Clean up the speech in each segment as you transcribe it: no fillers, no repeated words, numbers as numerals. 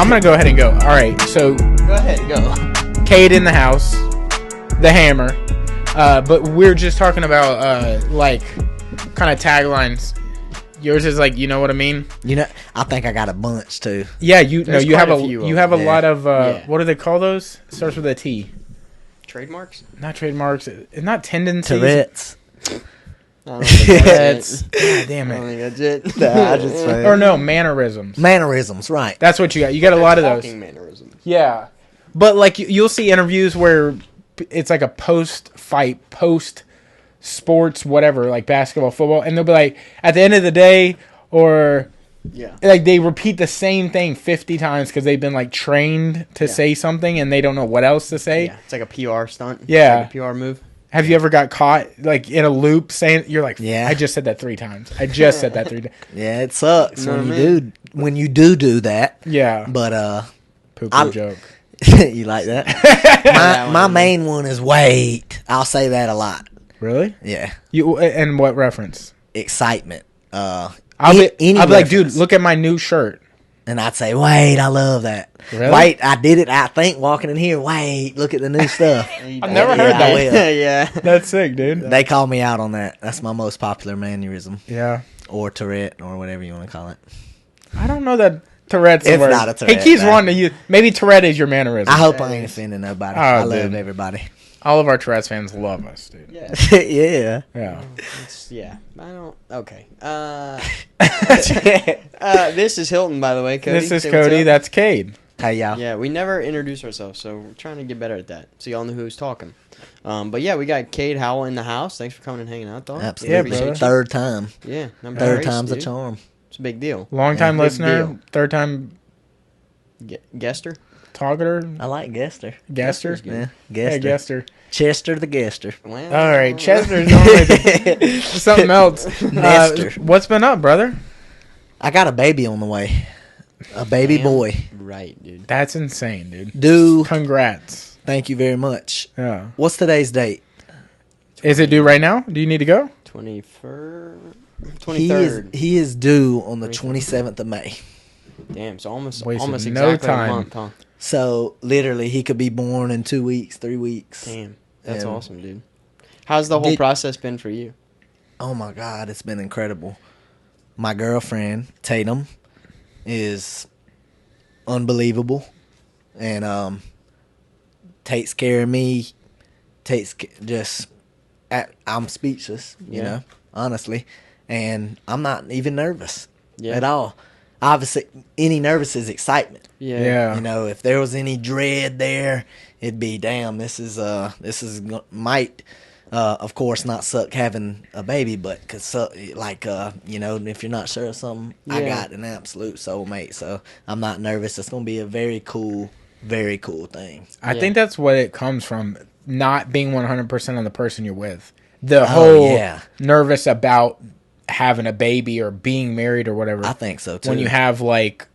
I'm gonna go ahead and go. All right, so Go ahead, go. Cade in the house, the hammer. But we're just talking about like kind of taglines. Yours is like, you know what I mean? You know, I think I got a bunch too. Yeah, you There's have quite a a few you of have a them. lot of Yeah. what do they call those? Starts with a T. Trademarks? Not trademarks. It's not tendencies. Tourette's. I don't think That's that's it. God damn I don't it. think that's it. Nah, I just say- Or no, mannerisms. Mannerisms, right? That's what you got. You got a lot of those. Talking mannerisms. Yeah, but like you'll see interviews where it's like a post-fight, post-sports, whatever, like basketball, football, and they'll be like, at the end of the day, or Yeah. like they repeat the same thing 50 times because they've been like trained to say something and they don't know what else to say. Yeah. It's like a PR stunt. Yeah. Like a PR move. Have you ever got caught like in a loop saying you're like, Yeah. I just said that 3 times. I just said that 3 times. Yeah, it sucks You know when what you I do when you do that. Yeah, But poo joke. you like that? That my one. main one is wait. I'll say that a lot. Really? Yeah, You and what reference? excitement. I'll be Any like, dude, reference. look at my new shirt. And I'd say, wait, I love that. Really? Wait, I did it. I think walking in here. Wait, look at the new stuff. I've never heard I that. will. Yeah. That's sick, dude. They call me out on that. That's my most popular mannerism, Yeah. or Tourette, or whatever you want to call it. I don't know that Tourette's a It's word. not a Tourette, He keeps man. wanting to use. Maybe Tourette is your mannerism. I hope I ain't offending nobody. Oh, I love dude. everybody. All of our Tourette's fans love us, dude. Yeah. Yeah. Yeah. Yeah. I don't. Okay. This is Hilton, by the way. Cody. This is Say what's Cody. up. That's Cade. Hey, y'all. Yeah, we never introduce ourselves, so we're trying to get better at that. So y'all know who's talking. But yeah, we got Cade Howell in the house. Thanks for coming and hanging out, dog. Absolutely. Yeah, Appreciate brother. you. Third time. Yeah, number Third race, time's a dude. charm. It's a big deal. Long time Big listener. deal. Third time Guester? talker. I like Gester. Guester. Guester's good. Yeah, Yeah, Gester. Guester. Chester the Gester. Well, All right, Chester's normally something else. Nester. What's been up, brother? I got a baby on the way. A baby Damn boy. Right, dude. That's insane, dude. Dude, Congrats. thank you very much. Yeah. What's today's date? Is it due right now? Do you need to go? 21st? He is 23rd. he is due on the 27th of May. Damn, so almost Wasted no exactly time. a month, huh? So literally, he could be born in 2 weeks, 3 weeks. Damn, that's And- awesome, dude. How's the whole Did- process been for you? Oh my God, it's been incredible. My girlfriend Tatum is unbelievable, and takes care of me. I'm speechless, you Yeah. know, honestly, and I'm not even nervous Yeah. at all. Obviously, any nervous is excitement. Yeah. You know, if there was any dread there, it'd be damn. Might of course not suck having a baby, but you know, if you're not sure of something, I Yeah. got an absolute soulmate, so I'm not nervous. It's gonna be a very cool thing. I Yeah. think that's what it comes from, not being 100% on the person you're with. The whole yeah. nervous about having a baby or being married or whatever. I think so too. When you have like,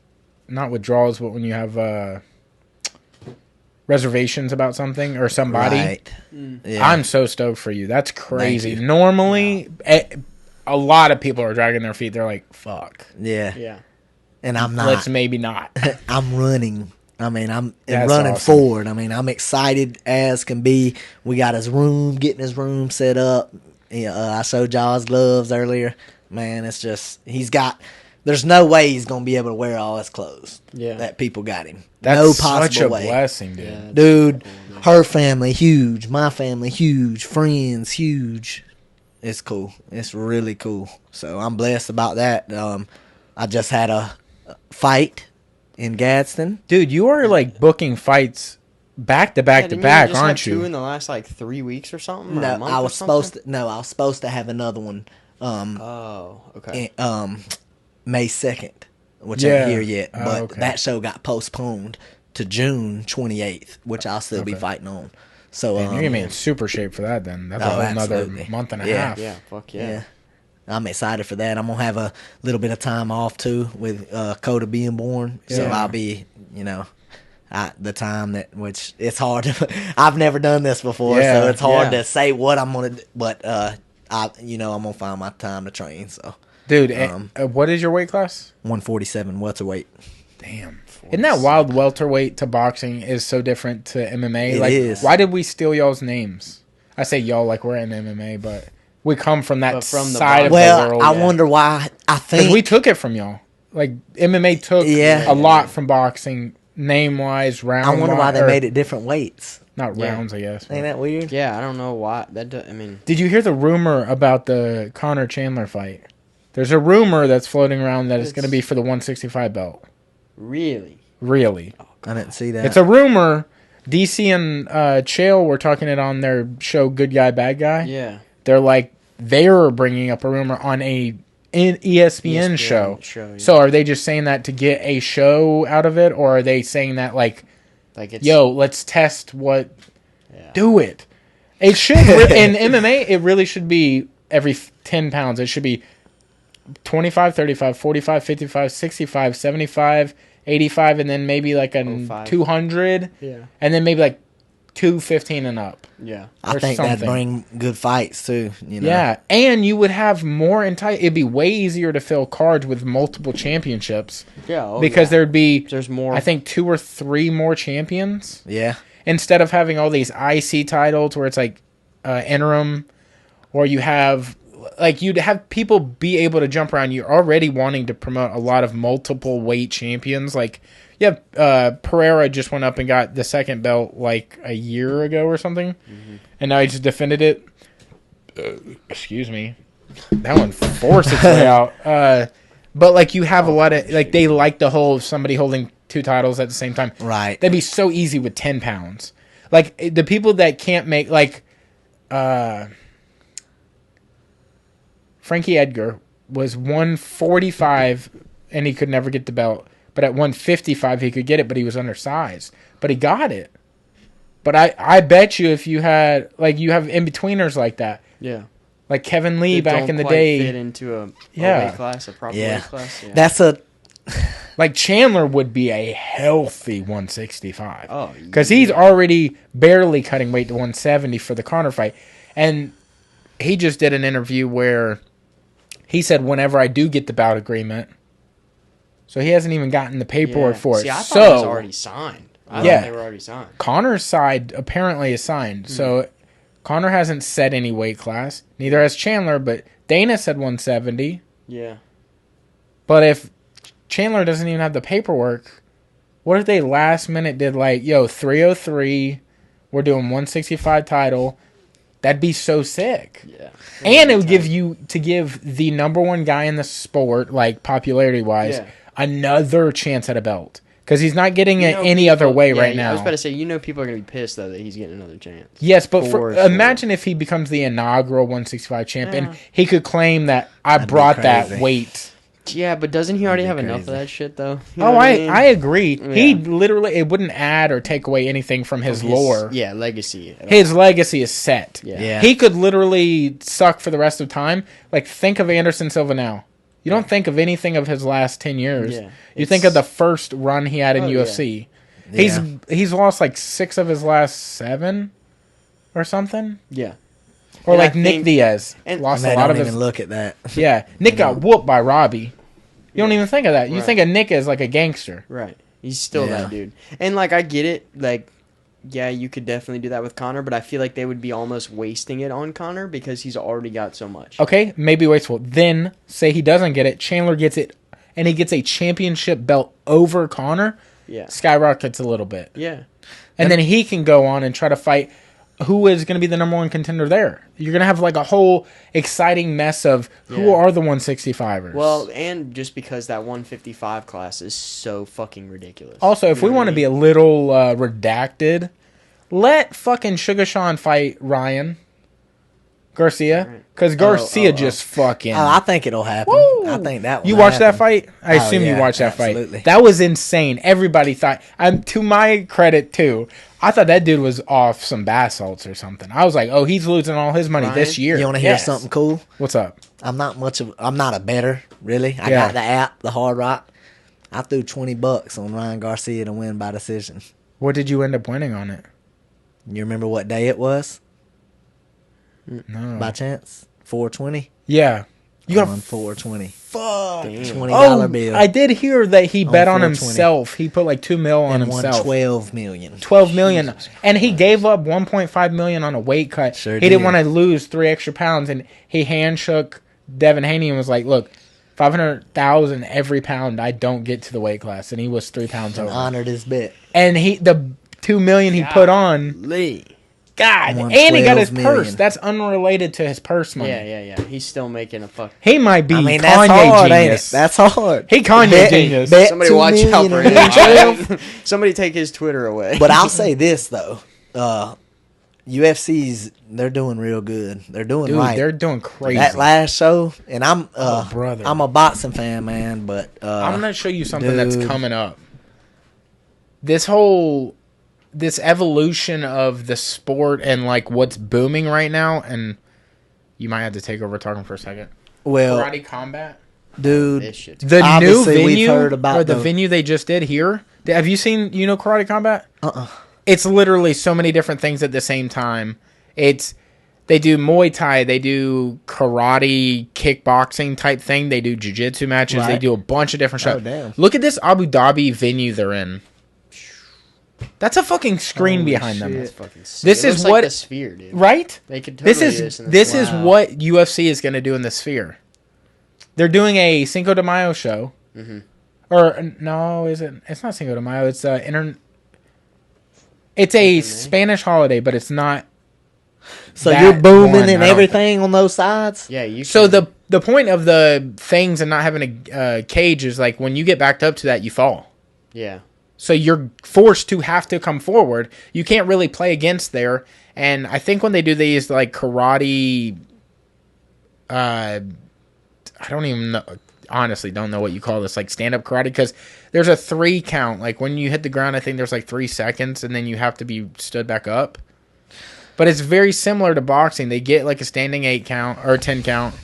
not withdrawals, but when you have reservations about something or somebody. right. Yeah. I'm so stoked for you. That's crazy. you. Normally, a lot of people are dragging their feet. They're like, fuck. yeah, Yeah. and I'm not. Let's maybe not. I'm running. I mean, I'm That's running awesome. forward. I mean, I'm excited as can be. We got getting his room set up. I showed y'all his gloves earlier. Man, it's just, there's no way he's going to be able to wear all his clothes that people got him. That's no possible such a way. blessing, dude. Yeah. Dude, her family, huge. My family, huge. Friends, huge. It's cool. It's really cool. So I'm blessed about that. I just had a fight in Gadsden. Dude, you are like booking fights back to back to didn't back, just aren't have two you? in the last like 3 weeks or something? Or a No, month I or was something? supposed to have another one Oh, okay. May 2nd, which Yeah. ain't here yet. Oh, But okay. that show got postponed to June 28th, which I'll still be Okay. fighting on. So Man, you're gonna be in super shape for that then. That's a Oh, whole another absolutely. month and a Yeah. half. Yeah, fuck yeah. yeah. I'm excited for that. I'm gonna have a little bit of time off too with Coda being born, so Yeah. I'll be, the time which it's hard to. I've never done this before, Yeah, so it's hard yeah. to say what I'm gonna do. But I'm gonna find my time to train. So Dude, Um, what is your weight class? 147 welterweight. Damn. Isn't that wild? Welterweight to boxing is so different to MMA. It like, is. Why did we steal y'all's names? I say y'all like we're in MMA, but we come from that But from the side of Well, the world. I wonder why. I Because think we took it from y'all. Like MMA took Yeah. a lot from boxing, name wise, round. I wonder why they or made it different weights. not Yeah. rounds, I guess. Ain't that weird? Yeah, I don't know why. I mean, Did you hear the rumor about the Conor Chandler fight? There's a rumor that's floating around that it's going to be for the 165 belt. really? Really? I didn't see that. It's a rumor. DC and Chael were talking it on their show Good Guy, Bad Guy. Yeah. They're like, they're bringing up a rumor on an ESPN show. Yeah. So are they just saying that to get a show out of it? Or are they saying that like it's, yo, let's test what, yeah. do it. It should, in MMA, it really should be every 10 pounds. It should be 25, 35, 45, 55, 65, 75, 85, and then maybe like a 05. 200. Yeah. And then maybe like 215 and up. Yeah. I or think that'd something. bring good fights too. You know? Yeah. And you would have more it'd be way easier to fill cards with multiple championships. Yeah. Because there'd be, there's more. I think, 2 or 3 more champions. Yeah. Instead of having all these IC titles where it's like interim, or you have like you'd have people be able to jump around. You're already wanting to promote a lot of multiple weight champions. Like you have Pereira just went up and got the second belt like a year ago or something, and now he just defended it. Excuse me, that one forced its way out. But like you have a lot of like they like the whole somebody holding 2 titles at the same time. Right. That'd be so easy with 10 pounds. Like the people that can't make like Frankie Edgar was 145 and he could never get the belt. But at 155 he could get it, but he was undersized. But he got it. But I bet you if you had like you have in-betweeners like that. Yeah. Like Kevin Lee That back don't in the quite day. fit into a Yeah. weight class, a proper Yeah. weight class. Yeah. That's a Like Chandler would be a healthy 165. Oh, Because he's already barely cutting weight to 170 for the Conor fight. And he just did an interview where he said, whenever I do get the bout agreement, so he hasn't even gotten the paperwork for it. See, I thought so it was already signed. I Yeah. thought they were already signed. Connor's side apparently is signed. So Conor hasn't set any weight class. Neither has Chandler, but Dana said 170. Yeah. But if Chandler doesn't even have the paperwork, what if they last minute did like, yo, 303, we're doing 165 title? That'd be so sick. Yeah. And it would give the number one guy in the sport, like popularity wise, Yeah. another chance at a belt. Because he's not getting You it know, any other way yeah, right now. I was about to say, people are going to be pissed, though, that he's getting another chance. Yes, but For imagine if he becomes the inaugural 165 champion. Yeah. He could claim that I That'd be brought that crazy. weight. Yeah, but doesn't he already That'd have be enough of crazy. that shit, though? I agree. Yeah. He literally, it wouldn't add or take away anything from his lore. Yeah, legacy. His legacy is set. Yeah. Yeah. He could literally suck for the rest of time. Like, think of Anderson Silva now. You don't think of anything of his last 10 years. Yeah. You think of the first run he had in UFC. Yeah. He's lost like 6 of his last 7 or something. Yeah. Or And I like Nick think- Diaz. and- Lost Man, a lot don't of even his... look at that. Yeah. Nick got whooped by Robbie. You don't even think of that. You Right. think of Nick as like a gangster. Right. He's still Yeah. that dude. And, like, I get it. Like, yeah, you could definitely do that with Connor, but I feel like they would be almost wasting it on Connor because he's already got so much. Okay, maybe wasteful. Then, say he doesn't get it, Chandler gets it, and he gets a championship belt over Connor, Yeah. skyrockets a little bit. Yeah. And then he can go on and try to fight who is going to be the number one contender there. You're going to have like a whole exciting mess of who Yeah. are the 165ers. Well, and just because that 155 class is so fucking ridiculous. Also, if You we know want what to I be a mean? little redacted, let fucking Sugar Sean fight Ryan Garcia. Because Garcia just fucking... Oh, I think it'll happen. Woo! I think that. You will watched that happen. fight? I Oh, assume you yeah, watched that absolutely. fight. That was insane. Everybody thought, to my credit too, I thought that dude was off some bath salts or something. I was like, oh, he's losing all his money Ryan? this year. You want to hear Yes. something cool? What's up? I'm not a bettor, really. I Yeah. got the app, the Hard Rock. I threw $20 on Ryan Garcia to win by decision. What did you end up winning on it? You remember what day it was? No. By chance? 420. Yeah. You got on 420. fuck. Damn. $20 bill. I did hear that he On bet on 420. himself. He put like $2 million on and won himself. 12 million. 12 million. Jesus And he Christ. gave up 1.5 million on a weight cut. Sure he did. didn't want to lose 3 extra pounds, and he handshook Devin Haney and was like, "Look, 500,000 every pound I don't get to the weight class," and he was 3 pounds And over. honored his bet. And the 2 million he put on, Lee. God, Won and he got his 12 purse. million. That's unrelated to his purse money. Yeah. He's still making a fuck. He might be I mean, Kanye that's hard, ain't it? genius. That's hard. He Kanye Bet- genius. bet Somebody 2 watch out million for and win 12. him. Somebody take his Twitter away. But I'll say this, though. UFC's, they're doing real good. They're doing Dude, right. they're doing crazy. That last show, and I'm brother. I'm a boxing fan, man, but I'm gonna show you something that's dude. coming up. This evolution of the sport and like what's booming right now, and you might have to take over talking for a second. well, Karate Combat, dude, This shit's the new Obviously, we've venue heard about or the the- venue they just did here. Have you seen Karate Combat? uh-uh. It's literally so many different things at the same time. They do Muay Thai, they do karate, kickboxing type thing, they do jiu-jitsu matches, they Right. do a bunch of different stuff. Oh, damn. Look at this Abu Dhabi venue they're in. That's a fucking screen Holy behind them. shit. That's fucking sick. This It is looks like what- the Sphere, dude. Right? They could totally This do is in the this Sphere. is Wow. what UFC is going to do in the Sphere. They're doing a Cinco de Mayo show. Mhm. Or no, is it? It's not Cinco de Mayo. It's It's a Spanish holiday, but it's not. So that you're booming one, I and don't everything on those sides. Yeah, you. So can- the point of the things and not having a cage is like when you get backed up to that, you fall. Yeah. So you're forced to have to come forward. You can't really play against there. And I think when they do these like karate, I don't even know. Honestly, don't know what you call this, like stand-up karate, because there's a 3 count. Like when you hit the ground, I think there's like 3 seconds, and then you have to be stood back up. But it's very similar to boxing. They get like a standing 8 count or 10 count.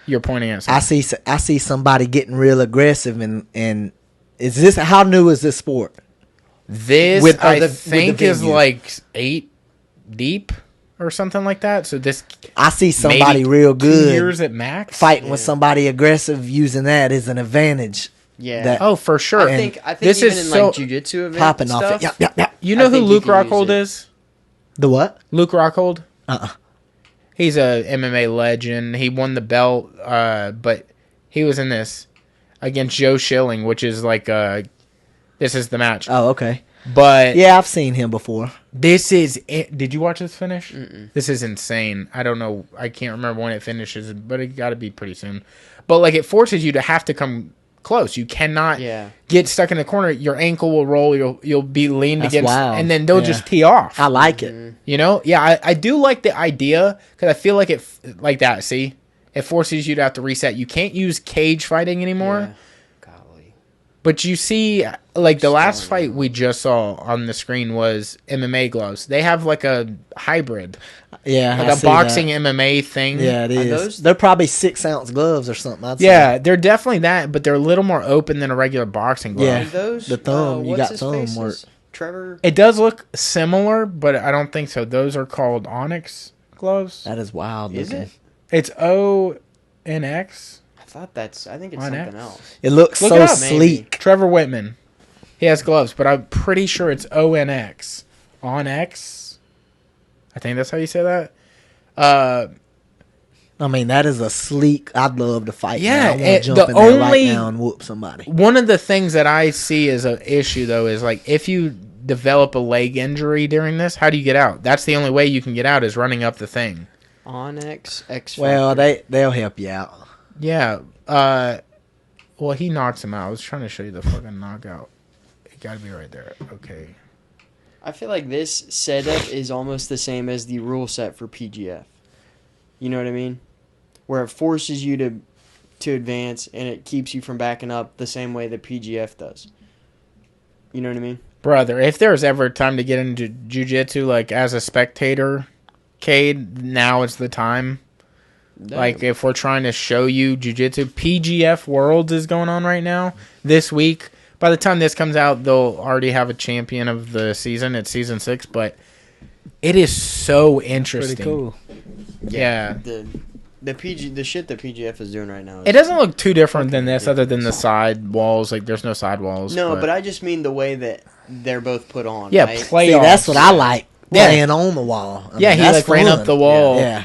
You're pointing at something. I see somebody getting real aggressive, and is this how new is this sport? This with I the think is venue. like 8 deep or something like that. So this I see somebody maybe real 2 good years at max. fighting with Yeah. somebody aggressive, using that as an advantage. Yeah. That- Oh, for sure. I and think this even is in so- like jiu-jitsu events Popping and off stuff. it. Yep. You know I who think you Luke can use Rockhold it. is? The what? Luke Rockhold. Uh-uh. He's a MMA legend. He won the belt, but he was in this against Joe Schilling, which is like this is the match. Oh, okay. But Yeah, I've seen him before. this is it. Did you watch this finish? Mm-mm. This is insane. I don't know. I can't remember when it finishes, but it got to be pretty soon. But like it forces you to have to come close. You cannot Yeah. get stuck in the corner. Your ankle will roll. You'll be leaned That's against, wild. and then they'll Yeah. just tee off. I like it. You know, yeah, I do like the idea because I feel like it like that. See, it forces you to have to reset. You can't use cage fighting anymore. Yeah. Golly. But you see, like the last telling fight you. we just saw on the screen was MMA gloves. They have like a hybrid, Yeah, like I a see boxing that. MMA thing. Yeah, it is. those- They're probably 6-ounce gloves or something. I'd say. Yeah, they're definitely that, but they're a little more open than a regular boxing glove. Yeah. Are those The thumb, you what's got his thumb face's? work. Trevor. It does look similar, but I don't think so. Those are called Onyx gloves. That is wild. Is looking. it? It's ONX. I think it's On something X? else. It looks Look so it up. sleek. Trevor Whitman. He has gloves, but I'm pretty sure it's ONX. ONX? I think that's how you say that. I mean, that is a sleek. I'd love to fight. Yeah, man. I want it- to jump the in there only- right now and whoop somebody. One of the things that I see as an issue, though, is like if you develop a leg injury during this, how do you get out? That's the only way you can get out is running up the thing. Onyx X. Well, Factor. they'll help you out. Yeah. Well, he knocks him out. I was trying to show you the fucking knockout. It got to be right there. Okay. I feel like this setup is almost the same as the rule set for PGF. You know what I mean? Where it forces you to advance and it keeps you from backing up the same way that PGF does. You know what I mean? Brother, if there's ever a time to get into jiu-jitsu, like as a spectator, Cade, now is the time. Like if we're trying to show you jiu-jitsu, PGF Worlds is going on right now this week. By the time this comes out, they'll already have a champion of the season. It's season 6, but it is so interesting. Pretty cool. Yeah. the shit that PGF is doing right now. It doesn't look too different than this, ridiculous. other than the side walls. Like, there's no side walls. No, but I just mean the way that they're both put on. Yeah, right? playoffs. See, that's what I like. Yeah. Laying on the wall. I Yeah, mean, he that's ran fun. up the wall. Yeah.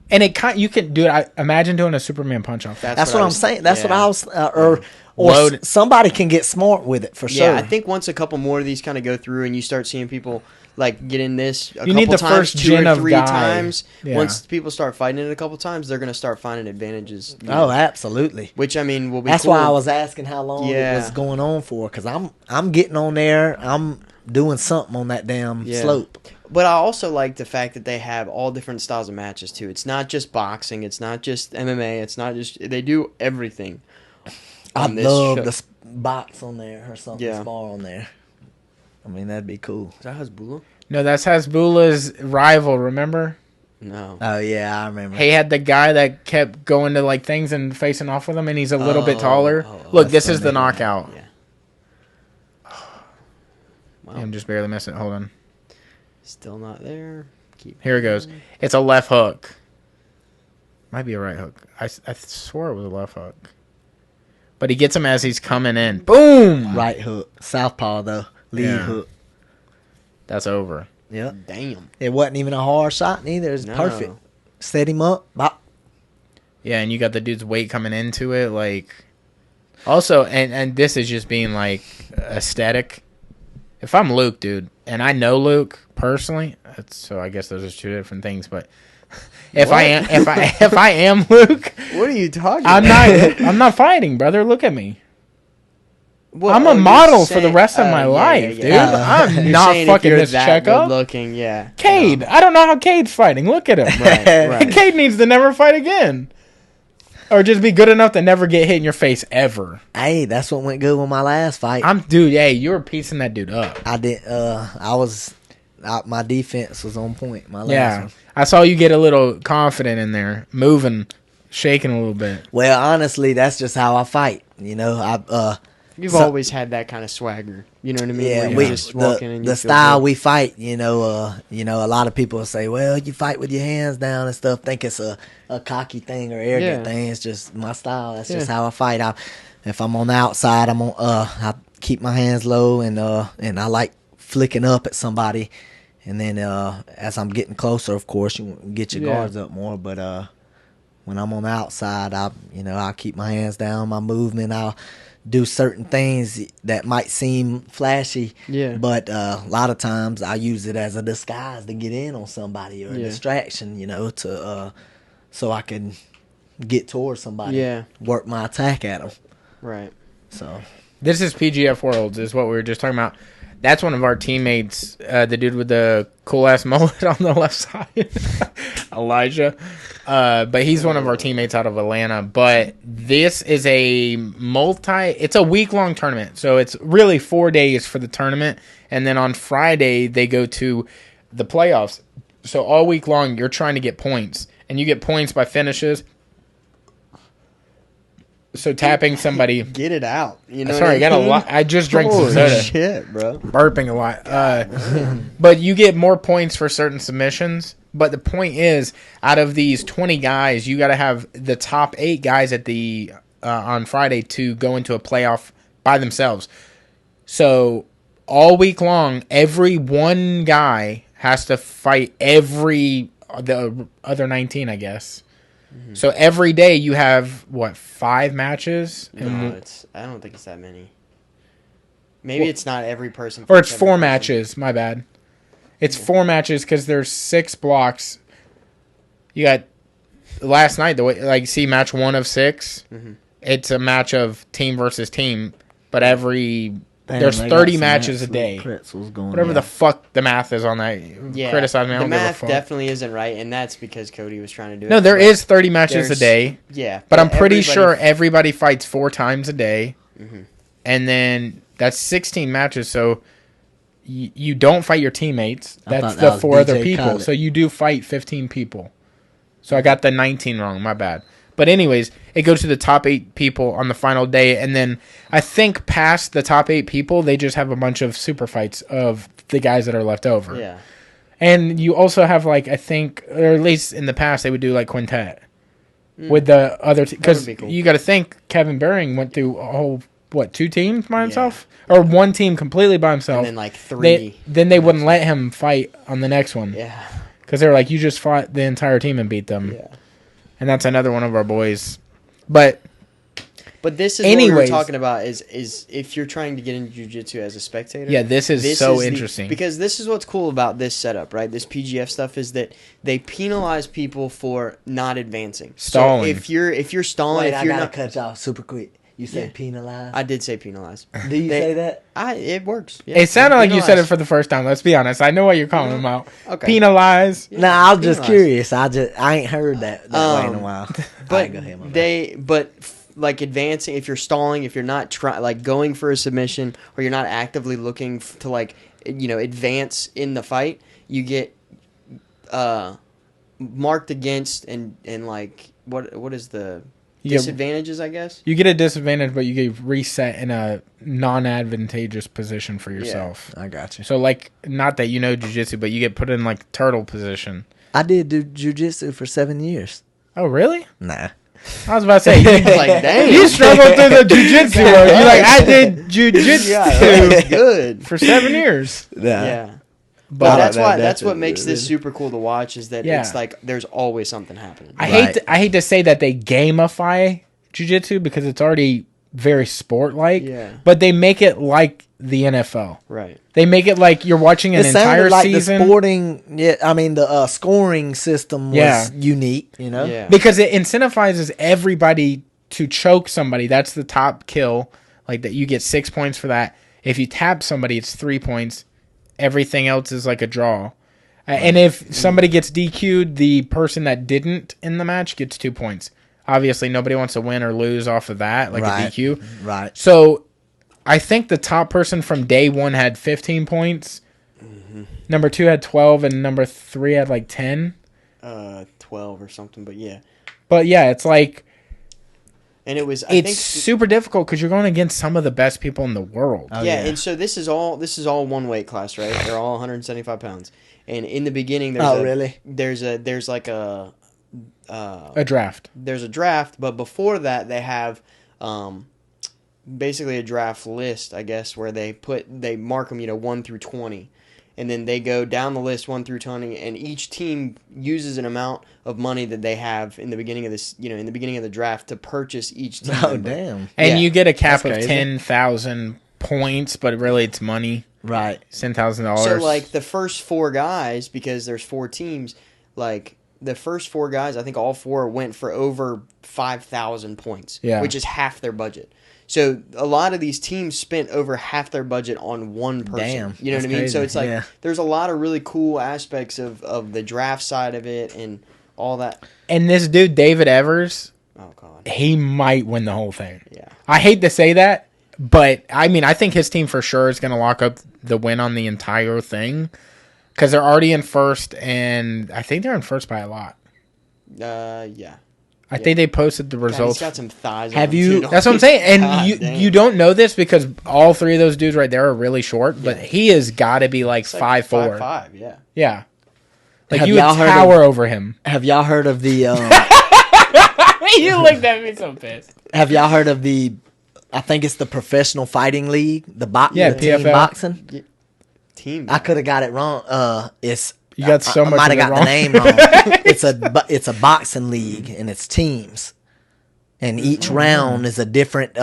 And you can do it. Imagine doing a Superman punch off. That's what I'm saying. That's what I was, or Load. somebody can get smart with it for sure. Yeah, I think once a couple more of these kind of go through and you start seeing people like get in this a You need couple the times, first 2 gen or of 3 guy. times. Yeah. Once people start fighting it a couple times, they're going to start finding advantages. Oh, absolutely. Which I mean will be. That's cool. why I was asking how long it was going on for, because I'm getting on there. I'm doing something on that damn slope. But I also like the fact that they have all different styles of matches too. It's not just boxing. It's not just MMA. It's not just they do everything. I on this love show. the box on there or something Yeah. spar on there. I mean, that'd be cool. Is that Hasbulla? No, that's Hasbulla's rival, remember? No. Oh, yeah, I remember. He had the guy that kept going to like things and facing off with him, and he's a little bit Oh, taller. oh, Look, that's this is the funny. knockout. Yeah. Wow. I'm just barely missing it. Hold on. Still not there. Keep. Here it goes. It's a left hook. Might be a right hook. I swore it was a left hook. But he gets him as he's coming in. Boom! Right hook. Southpaw, though. Lead Yeah. hook. That's over. Yep. Damn. It wasn't even a hard shot neither. It was No. perfect. Set him up. Bop. Yeah, and you got the dude's weight coming into it. Like, also, and this is just being like aesthetic. If I'm Luke, dude, and I know Luke personally, so I guess those are two different things. But if I am Luke, What are you talking I'm not fighting, brother. Look at me. Well, I'm a you're model for the saying- rest of my yeah, life, yeah, dude. yeah. I'm You're not saying if fucking you're this that check up. good looking, yeah. Cade, I don't know how Cade's fighting. Look at him. Right, right. Cade needs to never fight again. Or just be good enough to never get hit in your face ever. Hey, that's what went good with my last fight. Dude, hey, you were piecing that dude up. I did. My defense was on point. My last Yeah. one. I saw you get a little confident in there, moving, shaking a little bit. Well, honestly, that's just how I fight. You know, You've So- always had that kind of swagger. You know what I mean? yeah, Where you we just walk in and you the feel style good. we fight. You know, a lot of people say, "Well, you fight with your hands down and stuff." Think it's a cocky thing or arrogant Yeah. thing. It's just my style. That's Yeah. just how I fight. If I'm on the outside, I keep my hands low and I like flicking up at somebody. And then as I'm getting closer, of course, you get your Yeah. guards up more. But when I'm on the outside, I keep my hands down, my movement. I'll do certain things that might seem flashy. Yeah. But a lot of times I use it as a disguise to get in on somebody or a Yeah. distraction, to so I can get towards somebody. Yeah. Work my attack at them. Right. So This is PGF Worlds, is what we were just talking about. That's one of our teammates, the dude with the cool-ass mullet on the left side, Elijah. But he's one of our teammates out of Atlanta. But this is it's a week-long tournament. So it's really 4 days for the tournament. And then on Friday, they go to the playoffs. So all week long, you're trying to get points. And you get points by finishes. So tapping somebody. Get it out. You know. Sorry, I got a lot. I just drank some Holy soda. shit, bro. Burping a lot. But you get more points for certain submissions. But the point is, out of these 20 guys, you got to have the top 8 guys at the on Friday to go into a playoff by themselves. So all week long, every one guy has to fight the other 19, I guess. Mm-hmm. So every day you have 5 matches? No, I don't think it's that many. Maybe it's not every person. Or it's fights 4 every person. matches. My bad. It's 4 matches because there's 6 blocks. You got last night match 1 of 6. Mm-hmm. It's a match of team versus team, but there's they 30 got some matches a absolute day. pretzels going Whatever on. the fuck the math is on that. Yeah. Criticize me. I The don't give a math fuck. definitely isn't right, and that's because Cody was trying to do it. No, there but is 30 matches a there's- day, Yeah, but I'm pretty everybody- sure everybody fights 4 times a day, Mhm. and then that's 16 matches. So you don't fight your teammates. I That's thought the that was 4 other DJ people. Khaled. So you do fight 15 people. So I got the 19 wrong. My bad. But anyways, it goes to the top 8 people on the final day, and then I think past the top 8 people, they just have a bunch of super fights of the guys that are left over. Yeah, And you also have I think, or at least in the past, they would do quintet. with the other because be cool. you got to think Kevin Bearing went through a whole 2 teams by himself or one team completely by himself. And then like 3. Then they wouldn't let him fight on the next one. Yeah. Because they were like, you just fought the entire team and beat them. Yeah. And that's another one of our boys. But this is what we were talking about is if you're trying to get into jiu-jitsu as a spectator. Yeah, this is interesting. Because this is what's cool about this setup, right? This PGF stuff is that they penalize people for not advancing. Stalling. So if you're stalling, Wait, if I you're gotta not cut y'all super quick. You said penalized. I did say penalize. Do you say that? It works. Yeah. It sounded like you said it for the first time. Let's be honest. I know what you're calling them out. Okay. Penalize. Yeah, I was just curious. I ain't heard that way in a while. But like advancing, if you're stalling, if you're not like going for a submission, or you're not actively looking to like advance in the fight, you get marked against and like what is the disadvantages, I guess? You get a disadvantage, but you get reset in a non-advantageous position for yourself. I got you. So, like, not that you know jiu-jitsu, but you get put in, like, turtle position. I did do jiu-jitsu for 7 years. Oh, really? Nah. I was about to say, Like, dang. you struggled through the jiu-jitsu world. You're like, I did jiu-jitsu Good. for 7 years. Yeah. But that's what makes this super cool to watch is that it's like there's always something happening. I hate to say that they gamify jiu-jitsu because it's already very sport-like. Yeah. But they make it like the NFL. Right. They make it like you're watching an entire like season. The sporting, the scoring system was unique, Yeah. Because it incentivizes everybody to choke somebody. That's the top kill. Like that, you get 6 points for that. If you tap somebody, it's 3 points. Everything else is like a draw. And if somebody gets DQ'd, the person that didn't in the match gets 2 points. Obviously, nobody wants to win or lose off of that, like a DQ. Right. So, I think the top person from day 1 had 15 points. Mm-hmm. Number 2 had 12, and number 3 had like 10. 12 or something, but yeah. But yeah, it's like... And it's super difficult because you're going against some of the best people in the world. Oh, yeah, and so this is all one weight class, right? They're all 175 pounds. And in the beginning, there's like a draft. There's a draft, but before that, they have basically a draft list, I guess, where they mark them, 1 through 20. And then they go down the list 1 through 20, and each team uses an amount of money that they have in the beginning of this, in the beginning of the draft to purchase each team. Oh, damn! And you get a cap of 10,000 points, but really it's money, right? $10,000. So like the first 4 guys, because there's 4 teams, like the first 4 guys, I think all 4 went for over 5,000 points, which is half their budget. So a lot of these teams spent over half their budget on one person. Damn, you know what I mean? crazy. So it's like there's a lot of really cool aspects of the draft side of it and all that. And this dude, David Evers, oh god, he might win the whole thing. Yeah. I hate to say that, but I mean, I think his team for sure is going to lock up the win on the entire thing because they're already in first, and I think they're in first by a lot. Yeah. I think they posted the results. He's got some thighs. Have you? That's what I'm saying. And you don't know this because all 3 of those dudes right there are really short, but he has got to be like 5'4". 5'5", yeah. Yeah. Like Have you would tower over him. Have y'all heard of the? You looked at me so pissed. Have y'all heard of the? I think it's the Professional Fighting League, the team PFL. boxing. Team. I could have got it wrong. It's you got so much. I might have got the name wrong. It's a boxing league and it's teams, and each round is a different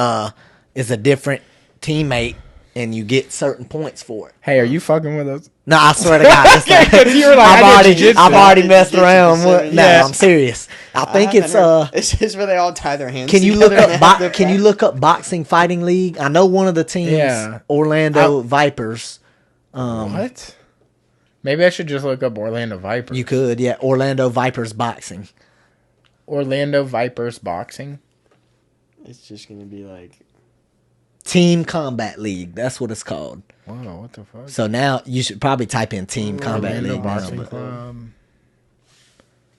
teammate, and you get certain points for it. Hey, are you fucking with us? No, I swear to God, it's like, you were like, I've already messed around. Yeah. No, I'm serious. I think it's This is where they all tie their hands. Can you look up boxing fighting league? I know one of the teams, Orlando Vipers. What? Maybe I should just look up Orlando Vipers. You could, yeah. Orlando Vipers boxing. Orlando Vipers boxing. It's just gonna be like Team Combat League. That's what it's called. Wow, what the fuck? So now you should probably type in Team Combat Orlando League. Boxing Club.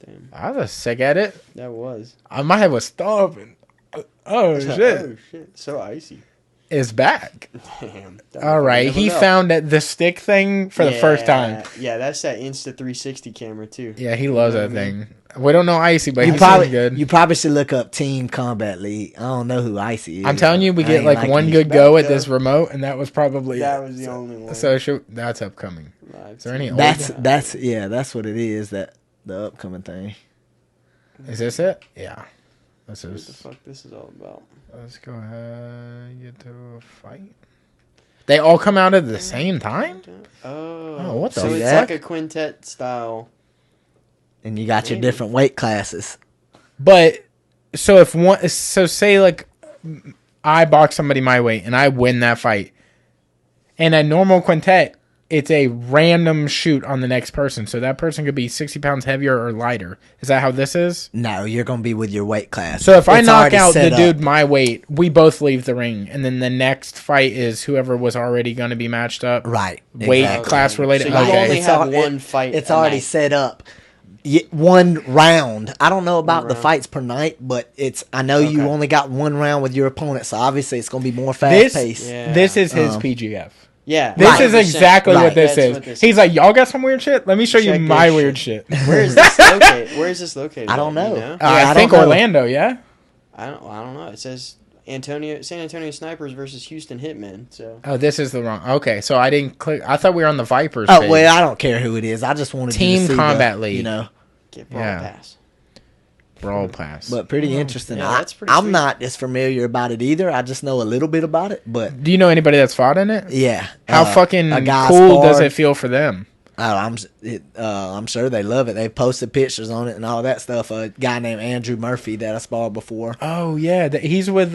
Damn. I was sick at it. That was. My head was stomping. Oh shit! Oh shit! So icy. is back. Damn. All right, he found the stick thing for the first time. Yeah, that's that Insta 360 camera too. Yeah, he loves that thing. We don't know Icy, but You he's probably good. you probably should look up Team Combat League. I don't know who Icy is. I'm telling you, we I get ain't like one it. good go at this remote, and that was probably That was the only one. So that's upcoming. Is there any? That's what it is. That the upcoming thing. Is this it? Yeah. This What is. the fuck this is all about? Let's go ahead. Get to a fight. They all come out at the same time. Oh, what the so it's heck? like a quintet style. And you got your Maybe. different weight classes. But so if one, so say like I box somebody my weight and I win that fight, and a normal quintet, it's a random shoot on the next person. So that person could be 60 pounds heavier or lighter. Is that how this is? No, you're gonna be with your weight class. So if I It's knock already out the set up. dude my weight, we both leave the ring, and then the next fight is whoever was already going to be matched up. Right. Weight exactly. class related. So you Okay. only It's have al- one fight. It's a already night. set up. One round. I don't know about the round. fights per night, but I know you Okay. only got one round with your opponent, so obviously it's gonna be more fast paced. Yeah. This is his Um, PGF. Yeah, This Right. is 100%. exactly Right. what this That's is. what this He's like, y'all got some weird shit? Let me show you Check my this weird shit. Where is this located? Where is this located? I don't at? know. You know? I I think don't know. Orlando, yeah? I don't know. It says San Antonio Snipers versus Houston Hitmen. So Oh, this is the wrong. Okay, so I didn't click. I thought we were on the Vipers Oh page. well, I don't care who it is. I just wanted Team you to see Combat League. You know, get brawl Yeah. pass. Brawl Pass. but pretty interesting. Yeah, that's pretty I'm sweet. not as familiar about it either. I just know a little bit about it, but Do you know anybody that's fought in it? yeah. How fucking cool does it feel for them? Oh, I'm sure they love it. They posted pictures on it and all that stuff. A guy named Andrew Murphy that I sparred before, Oh, yeah. He's with,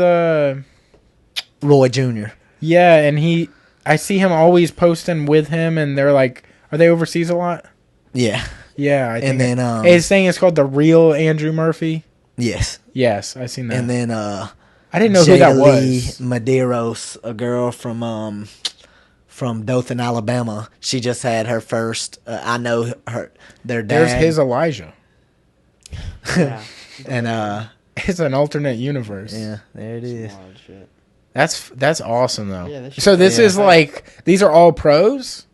Roy Jr. yeah, and I see him always posting with him, and they're like, are they overseas a lot? Yeah, Yeah, I think. and then his thing is called The Real Andrew Murphy. yes, Yes, I seen that. and then I didn't know who that Jada Lee was. Medeiros, a girl from Dothan, Alabama. She just had her first. I know her. Their dad. There's his Elijah. Yeah, and It's an alternate universe. yeah, there it is. wild shit. That's awesome though. Yeah, that shit- So this Yeah. is like these are all pros,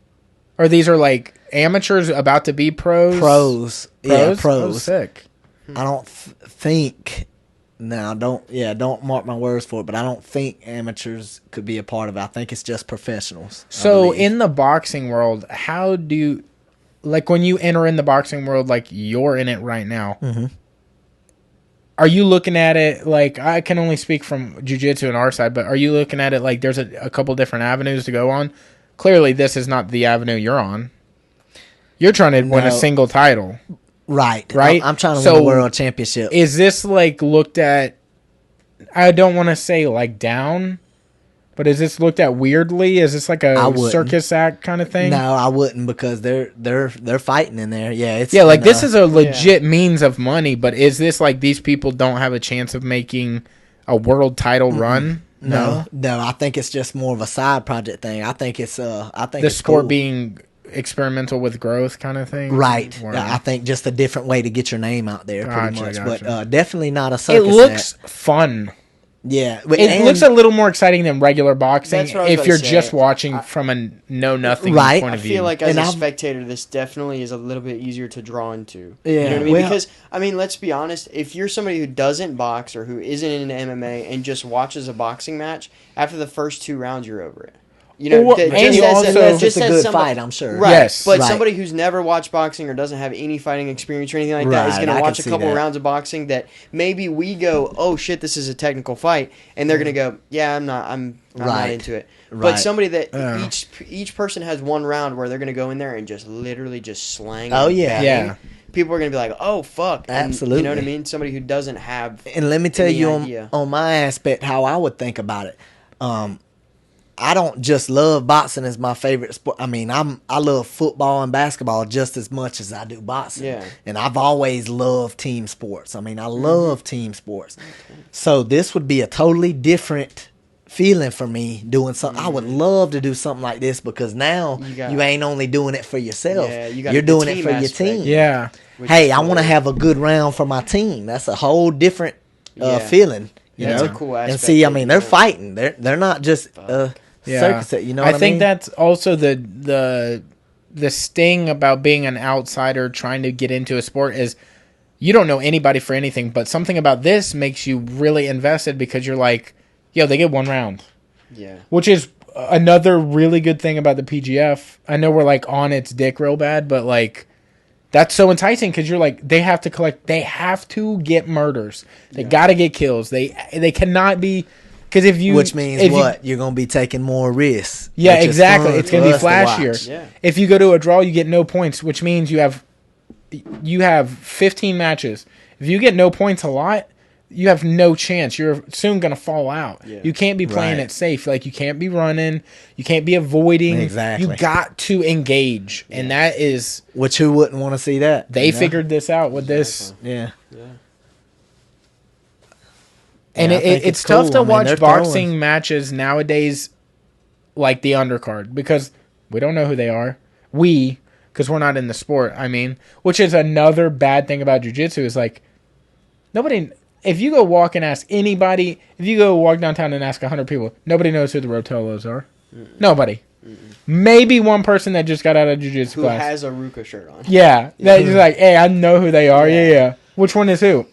or these are like amateurs about to be pros. Pros, yeah, Oh, pros. sick. I don't think. Now, don't mark my words for it, but I don't think amateurs could be a part of it. I think it's just professionals. I So believe. in the boxing world, how do like when you enter in the boxing world, like you're in it right now? Mhm. Are you looking at it like I can only speak from jiu-jitsu and our side, but are you looking at it like there's a couple different avenues to go on? Clearly, this is not the avenue you're on. You're trying to win a No. single title. right, Right? I'm trying to So, win a world championship. Is this like looked at? I don't want to say like down, but is this looked at weirdly? Is this like I a wouldn't. circus act kind of thing? No, I wouldn't because they're fighting in there. Yeah, it's Yeah, like you this know, is a legit means of money, but is this like these people don't have a chance of making a world title run? no. I think it's just more of a side project thing. I think it's I think The it's sport cool. being experimental with growth kind of thing. Right. Word. I think just a different way to get your name out there, pretty Gotcha, much. gotcha. But definitely not a It circus looks act. fun. Yeah, It looks a little more exciting than regular boxing That's what I was if about you're to say. just watching from a know nothing Right. point I of view. feel like as And a I've- spectator, this definitely is a little bit easier to draw into. Yeah, You know what I mean? well- Because I mean, let's be honest. If you're somebody who doesn't box or who isn't into MMA and just watches a boxing match, after the first 2 rounds, you're over it. You know, Well, that- and you as also- unless just it's a as good somebody- fight, I'm sure. Right. Yes. But Right. somebody who's never watched boxing or doesn't have any fighting experience or anything like that is Right, going I to can watch a see couple that. rounds of boxing that maybe we go, oh shit, this is a technical fight, and they're going to go, yeah, I'm not Right. into it. But Right. somebody that Yeah. each person has one round where they're going to go in there and just literally just slang. Oh, and yeah. bang. Yeah. People are going to be like, oh fuck, and, Absolutely. You know what I mean? Somebody who doesn't have. And let me tell any you idea. on my aspect how I would think about it. I don't just love boxing as my favorite sport. I mean, I love football and basketball just as much as I do boxing. Yeah. And I've always loved team sports. I mean, I Mm-hmm. love team sports. So this would be a totally different feeling for me doing something. I would love to do something like this because now you ain't only doing it for yourself. Yeah, you got You're the doing it team for your aspect. team. yeah. Which Hey, is I want to cool. have a good round for my team. That's a whole different Yeah. feeling. You That's know? a cool aspect. And see, I that mean, you they're don't- fighting. They're not just Yeah. circus. You know what I mean? I think that's also the sting about being an outsider trying to get into a sport is you don't know anybody for anything, but something about this makes you really invested because you're like, yo, they get one round. Yeah. Which is another really good thing about the PGF. I know we're like on its dick real bad, but like that's so enticing because you're like they have to get murders. They got to get kills. They cannot be because which means you're gonna be taking more risks. Yeah, exactly. It's gonna be flashier. Yeah. If you go to a draw, you get no points, which means you have 15 matches. If you get no points a lot, you have no chance. You're soon going to fall out. Yeah. You can't be playing it safe. Like, you can't be running. You can't be avoiding. Exactly. You got to engage. Yeah. And that is... Which, who wouldn't want to see that? They figured this out with this. Yeah. And yeah, it's tough to watch boxing matches nowadays like the undercard because we don't know who they are. Because we're not in the sport, I mean. Which is another bad thing about jiu-jitsu is like, nobody... If you go walk and ask anybody, if you go walk downtown and ask 100 people, nobody knows who the Rotellos are. Nobody. Maybe one person that just got out of jiu-jitsu class. Who has a Ruka shirt on. Yeah. That's just like, hey, I know who they are. Yeah. Which one is who?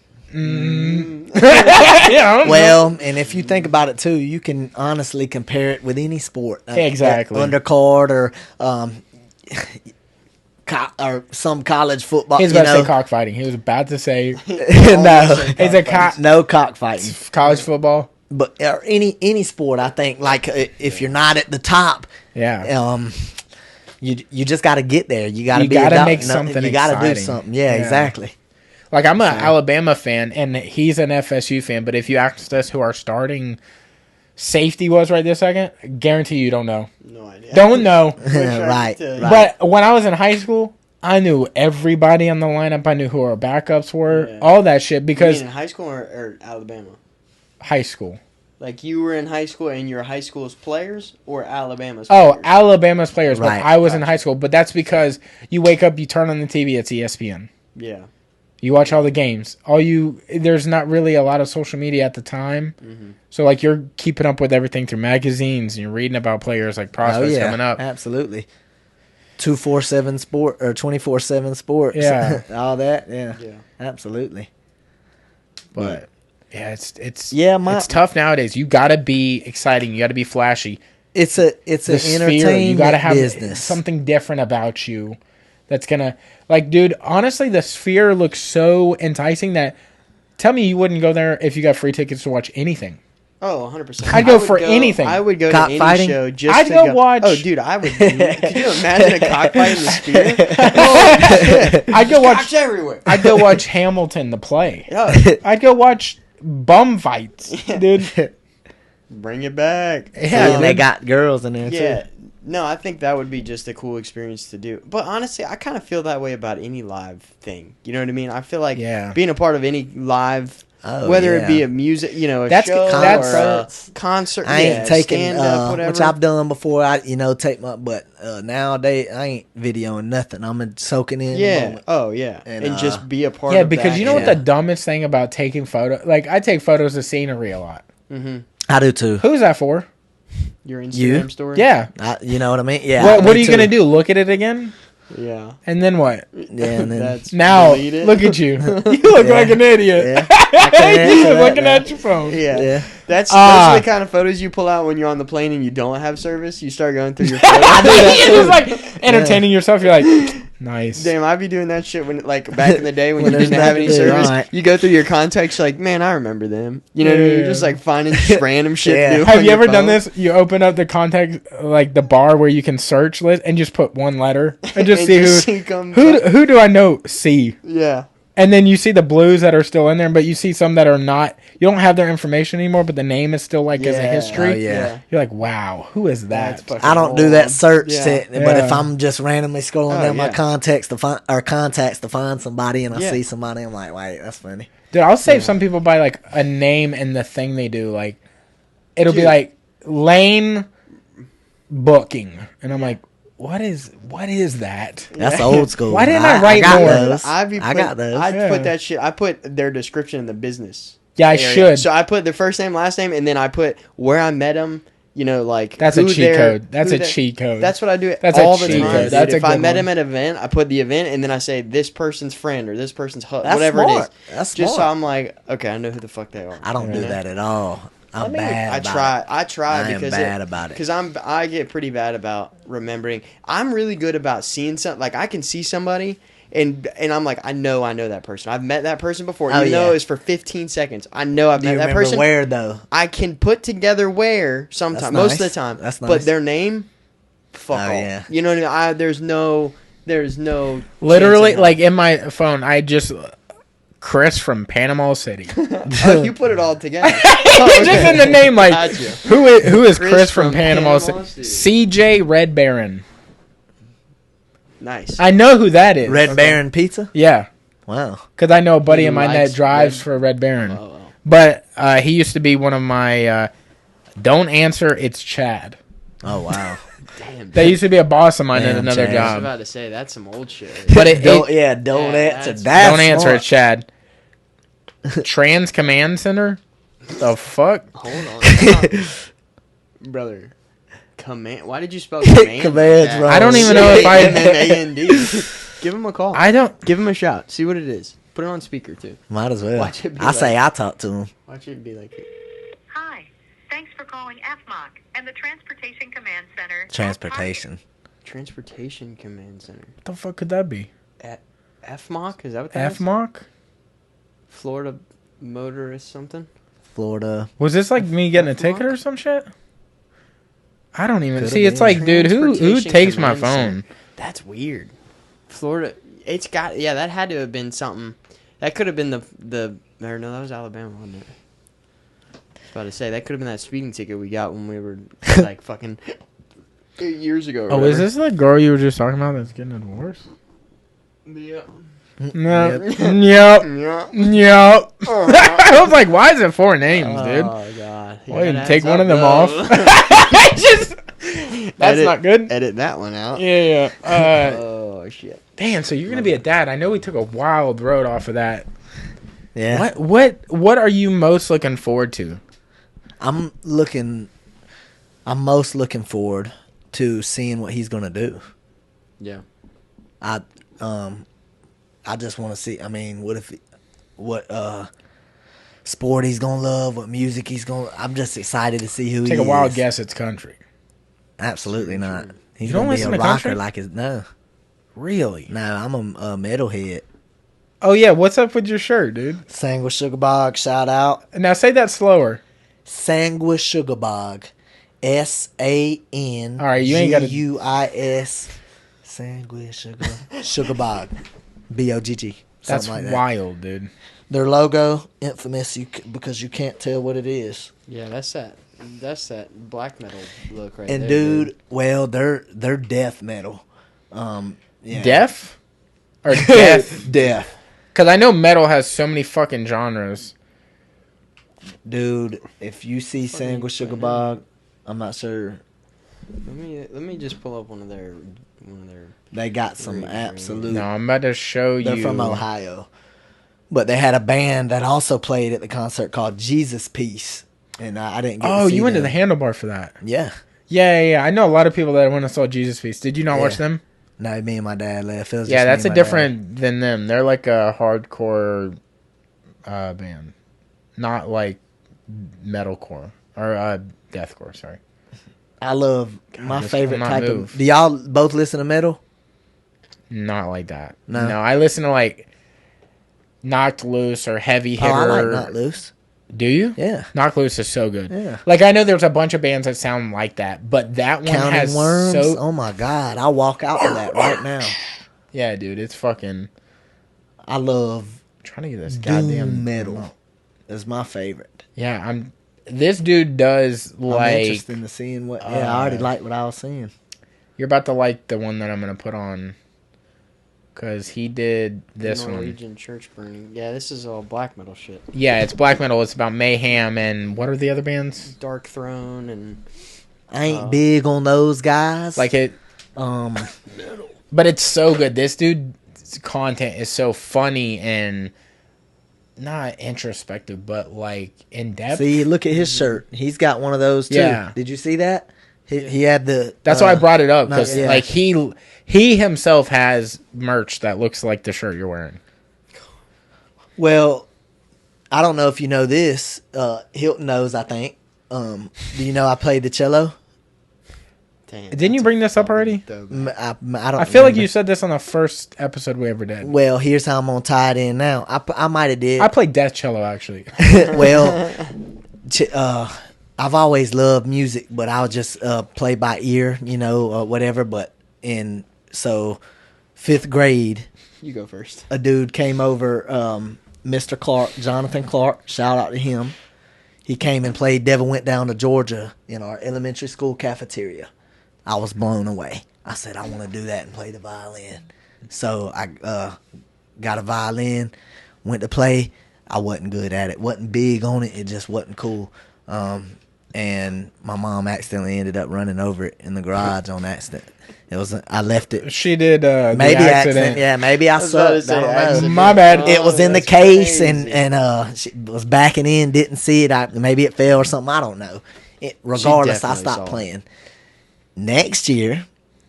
Yeah, well, and if you think about it too, you can honestly compare it with any sport. Exactly. Undercard or or some college football. He's about to say cockfighting. He was about to say no. It's a no cockfighting. College football, but or any sport. I think like if you're not at the top, you just got to get there. You got to make something. You got to do something. Yeah, exactly. Like I'm an Alabama fan, and he's an FSU fan. But if you asked us who our starting safety was right this second, guarantee you don't know. No idea. Don't know. right. But when I was in high school, I knew everybody on the lineup. I knew who our backups were. Yeah. All that shit because in high school or Alabama? High school. Like you were in high school and your high school's players or Alabama's players? Oh, Alabama's players. Right. But I was in high school. But that's because you wake up, you turn on the TV, it's ESPN. Yeah. You watch all the games. There's not really a lot of social media at the time. Mm-hmm. So, like, you're keeping up with everything through magazines and you're reading about players like prospects coming up. Absolutely. 247 sport or 24/7 sports. Yeah. all that. Yeah. Absolutely. But yeah, it's tough nowadays. You got to be exciting. You got to be flashy. It's an entertainment you got to have business. Something different about you. That's gonna dude. Honestly, the Sphere looks so enticing that. Tell me you wouldn't go there if you got free tickets to watch anything. Oh, 100%. I'd go for anything. I would go to any cockfighting? show just I'd to go watch. Oh, dude, I would. Could you imagine a cockfight in the Sphere? I'd go watch. Cocks everywhere. I'd go watch Hamilton the play. Oh. I'd go watch bum fights, dude. Bring it back. Yeah, they got girls in there too. Yeah. No, I think that would be just a cool experience to do. But honestly, I kind of feel that way about any live thing. You know what I mean? I feel like being a part of any live, whether it be a music, a show or a concert. I ain't taking whatever. which I've done before. I take my nowadays I ain't videoing nothing. I'm soaking in. Yeah. The moment. Oh yeah. And just be a part. Yeah, of because that. you know what the dumbest thing about taking photos? Like I take photos of scenery a lot. Mm-hmm. I do too. Who's that for? Your Instagram story? Yeah. You know what I mean? Yeah. What are you going to do? Look at it again? Yeah. And then what? Yeah, and then now, look at you. You look like an idiot. Yeah. You're looking at your phone. Yeah. Those are the kind of photos you pull out when you're on the plane and you don't have service. You start going through your photos. You're just like entertaining yourself. You're like, nice. Damn, I'd be doing that shit when, like, back in the day when you didn't have any service. Right. You go through your contacts, you're like, man, I remember them. You know what I mean? You're just like finding just random shit to do. Have you ever done this? You open up the contact, like the bar where you can search list, and just put one letter and just see who do I know? C. Yeah. And then you see the blues that are still in there, but you see some that are not. You don't have their information anymore, but the name is still like as a history. Oh, yeah. You're like, wow, who is that? I don't do that search, but if I'm just randomly scrolling down my contacts to find somebody, and I see somebody, I'm like, wait, that's funny. Dude, I'll save some people by like a name and the thing they do. Like, it'll be like Lane Booking, and I'm like, what is that? That's old school. Why didn't I write more? I got those. I'd put that shit. I put their description in the business. Yeah, I area. should. So I put the first name, last name, and then I put where I met him. You know, like That's who a cheat their- code. That's who a their- cheat code. That's what I do That's a all the cheat time. code. Dude. That's a If I good met one. him at an event, I put the event, and then I say this person's friend or this person's That's whatever smart. it is. That's Just so smart. I'm like, okay, I know who the fuck they are. I don't You do know? that at all. I'm bad. I about try. it. I try I am because bad about it. Because I get pretty bad about remembering. I'm really good about seeing something. Like I can see somebody. And I'm like, I know that person. I've met that person before. Oh, Even though yeah. it was for 15 seconds. I know I've Do you met that remember person. where though? I can put together where sometimes, That's most of the nice. time. That's But nice. their name, fuck Oh, all. yeah. You know what I mean? There's no. Literally, chance in like in my phone, I just Chris from Panama City. hell. Oh, you put it all together. Just in the name, like Gotcha. who is Chris Chris from from Panama Panama City? City. CJ Red Baron. Nice. I know who that is. Red Baron Pizza. Yeah, Wow. because I know a buddy He of mine likes that drives Red- for Red Baron. Oh, But he used to be one of my. Don't answer. It's Chad. Oh wow. damn. That used to be a boss of mine at Damn, another Chad. I was job. about to say that's some old shit. But it, don't it- yeah, don't Yeah, answer. that's- That's don't answer. smart. It's Chad. Trans Command Center. The fuck? Hold on, brother. Command. Why did you spell command? Command's like that? wrong. I don't even know if I- A-N-D. Give him a call. I don't. Give him a shout. See what it is. Put it on speaker too. Might as well. Watch it be I say like- I talk to him. Watch it be like. Hi. Thanks for calling FMOC and the Transportation Command Center. Transportation. Transportation Command Center. What the fuck could that be? FMOC? Is that what that is? FMOC? Florida Motorist something? Florida. Was this like me getting a FMOC? ticket or some shit? I don't even Could've see. It's been. like, dude, who Transportation takes my Command phone? Center. That's weird. Florida. It's got. Yeah, that had to have been something. That could have been the. Or no, that was Alabama, wasn't it? I was about to say that could have been that speeding ticket we got when we were like fucking 8 years ago. Or Oh, is whatever. this the girl you were just talking about that's getting a divorce? Yeah. No. Yep. Yeah. Yep. I was like, why is it 4 names, dude? Oh god. Why didn't that take adds one of up, them though. off? Just, that's Edit- not good. Edit that one out. Yeah, yeah. Oh shit. Damn, so you're gonna be a dad. I know we took a wild road off of that. Yeah. What are you most looking forward to? I'm most looking forward to seeing what he's gonna do. Yeah. I just want to see. I mean, what sport he's gonna love, what music he's gonna. I'm just excited to see who Take he a wild is. guess. It's country. Absolutely not. He's You don't gonna be a listen to rocker country? like his no. Really? No, I'm a metalhead. Oh yeah. What's up with your shirt, dude? Sangwa Sugar Bog, shout out. Now say that slower. Sangwa Sugar Bog. SANGUIS. All right, you ain't gotta- Sangwa Sugar Bog. BOGG. That's Something like that. wild, dude. Their logo, infamous because you can't tell what it is. Yeah, that's that black metal look right And there. dude, well, they're death metal. Yeah. Deaf or death? Death. Because I know metal has so many fucking genres. Dude, if you see Sangwa Sugar Bog, I'm not sure. Let me just pull up one of their They got some Great, absolute. No, I'm about to show you. They're from Ohio. But they had a band that also played at the concert called Jesus Peace. And I didn't get Oh, to see you went to the them. handlebar for that. Yeah. Yeah. I know a lot of people that went and saw Jesus Feast. Did you not watch Yeah. them? No, me and my dad left. It was Yeah, just me that's and a my dad. different than them. They're like a hardcore band, not like metalcore or deathcore. Sorry. I love my this favorite will not type move. of. Do y'all both listen to metal? Not like that. No? I listen to like Knocked Loose or Heavy Hitter. Oh, I like Not Loose. Do you? Yeah. Knocked Loose is so good. Yeah. Like I know there's a bunch of bands that sound like that, but that one Counting has Worms. so. Oh my God. I'll walk out to that right now. Yeah, dude, it's fucking. I love I'm trying to get this doom goddamn metal. It's my favorite. Yeah, This dude does I'm like. interested in seeing what. Yeah, I already like what I was seeing. You're about to like the one that I'm gonna put on. Cause he did this one. Norwegian church burning. Yeah, this is all black metal shit. Yeah, it's black metal. It's about mayhem and what are the other bands? Dark Throne and I ain't big on those guys. Like it, but it's so good. This dude's content is so funny and not introspective, but like in depth. See, look at his shirt. He's got one of those too. Yeah. Did you see that? He had the. That's why I brought it up because yeah. like he himself has merch that looks like the shirt you're wearing. Well, I don't know if you know this. Hilton knows, I think. Do you know I played the cello? Damn, Didn't you bring this up already? I don't. I feel like remember. you said this on the first episode we ever did. Well, here's how I'm gonna tie it in now. I might have did. I played death cello actually. Well, I've always loved music, but I'll just play by ear, or whatever. But so 5th grade, You go first. a dude came over, Mr. Clark, Jonathan Clark, shout out to him. He came and played Devil Went Down to Georgia in our elementary school cafeteria. I was blown away. I said, I want to do that and play the violin. So I got a violin, went to play. I wasn't good at it. Wasn't big on it. It just wasn't cool. And my mom accidentally ended up running over it in the garage on accident. I left it. She did Maybe the accident. Yeah, maybe I was about to sucked. say I don't know. accident. My bad. It was in the that's case, crazy. and she was backing in, didn't see it. Maybe it fell or something. I don't know. Regardless, I definitely stopped saw it. playing. Next year,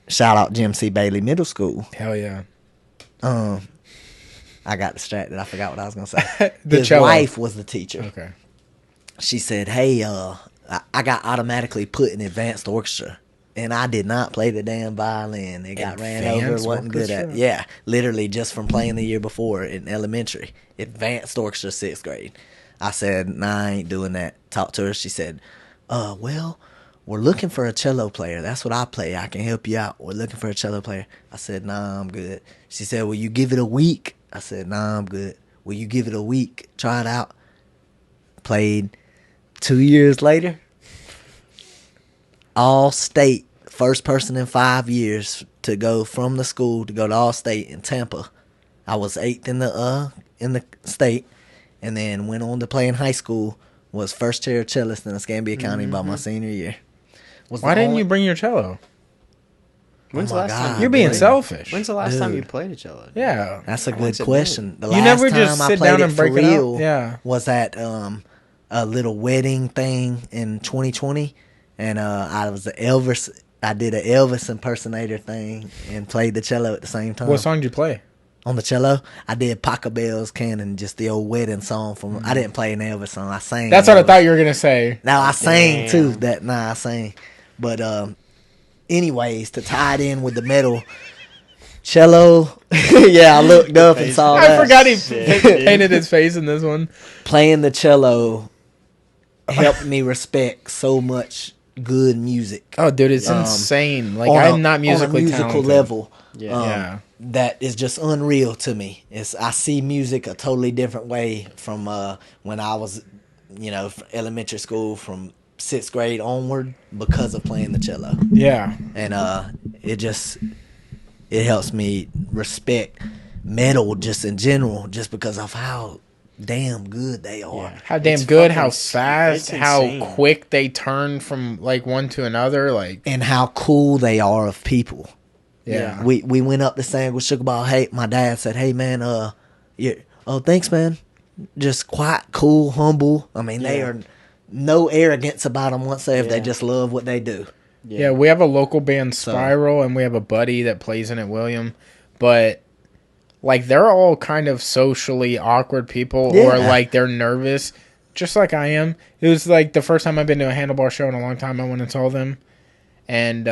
shout out Jim C. Bailey Middle School. Hell yeah. I got distracted. I forgot what I was gonna say. The His cello. wife was the teacher. Okay. She said, "Hey, I got automatically put in advanced orchestra." And I did not play the damn violin. It got ran over. Advanced Wasn't good at. orchestra? Yeah, literally just from playing the year before in elementary, advanced orchestra, 6th grade. I said, "Nah, I ain't doing that." Talked to her. She said, well, we're looking for a cello player. That's what I play. I can help you out. We're looking for a cello player." I said, "Nah, I'm good." She said, "Will you give it a week?" I said, "Nah, I'm good." "Will you give it a week? Try it out." Played 2 years later. All state, first person in 5 years to go from the school to go to all state in Tampa. I was 8th in the state, and then went on to play in high school. Was first chair cellist in Escambia County by my senior year. Why didn't you bring your cello? When's Oh the my last God, time You're being dude. selfish. When's the last time you Dude. played a cello? Yeah. That's a How good long's it question. The You last never time just I sit played down it and for break it out? real Yeah. was at a little wedding thing in 2020, and I was Elvis. I did an Elvis impersonator thing and played the cello at the same time. What song did you play? On the cello, I did Pachelbel's Cannon, just the old wedding song from. I didn't play an Elvis song. I sang. That's what I Elvis. thought you were gonna say. Now I sang too. Damn. I sang. But anyways, to tie it in with the metal cello, yeah, I looked up and saw I that. forgot he Shit, dude. painted his face in this one. Playing the cello helped me respect so much good music. Oh, dude, it's insane. Like on I'm not musically on a musical talented. level. Yeah. Yeah. That is just unreal to me. I see music a totally different way from when I was, elementary school, from 6th grade onward, because of playing the cello. Yeah. And it helps me respect metal just in general, just because of how damn good they are. Yeah. How damn It's good, fucking- how fast, it's how insane. quick they turn from like one to another. Like, And how cool they are of people. yeah. We went up to sing with Sugar Ball. Hey, my dad said, "Hey man, yeah, oh thanks man." Just quiet, cool, humble. I mean, they Yeah. are no arrogance about them whatsoever. They Yeah. just love what they do. Yeah, we have a local band, Spiral, and we have a buddy that plays in it, William. But like, they're all kind of socially awkward people, or Yeah. like they're nervous, just like I am. It was like the first time I've been to a handlebar show in a long time. I went and saw them, and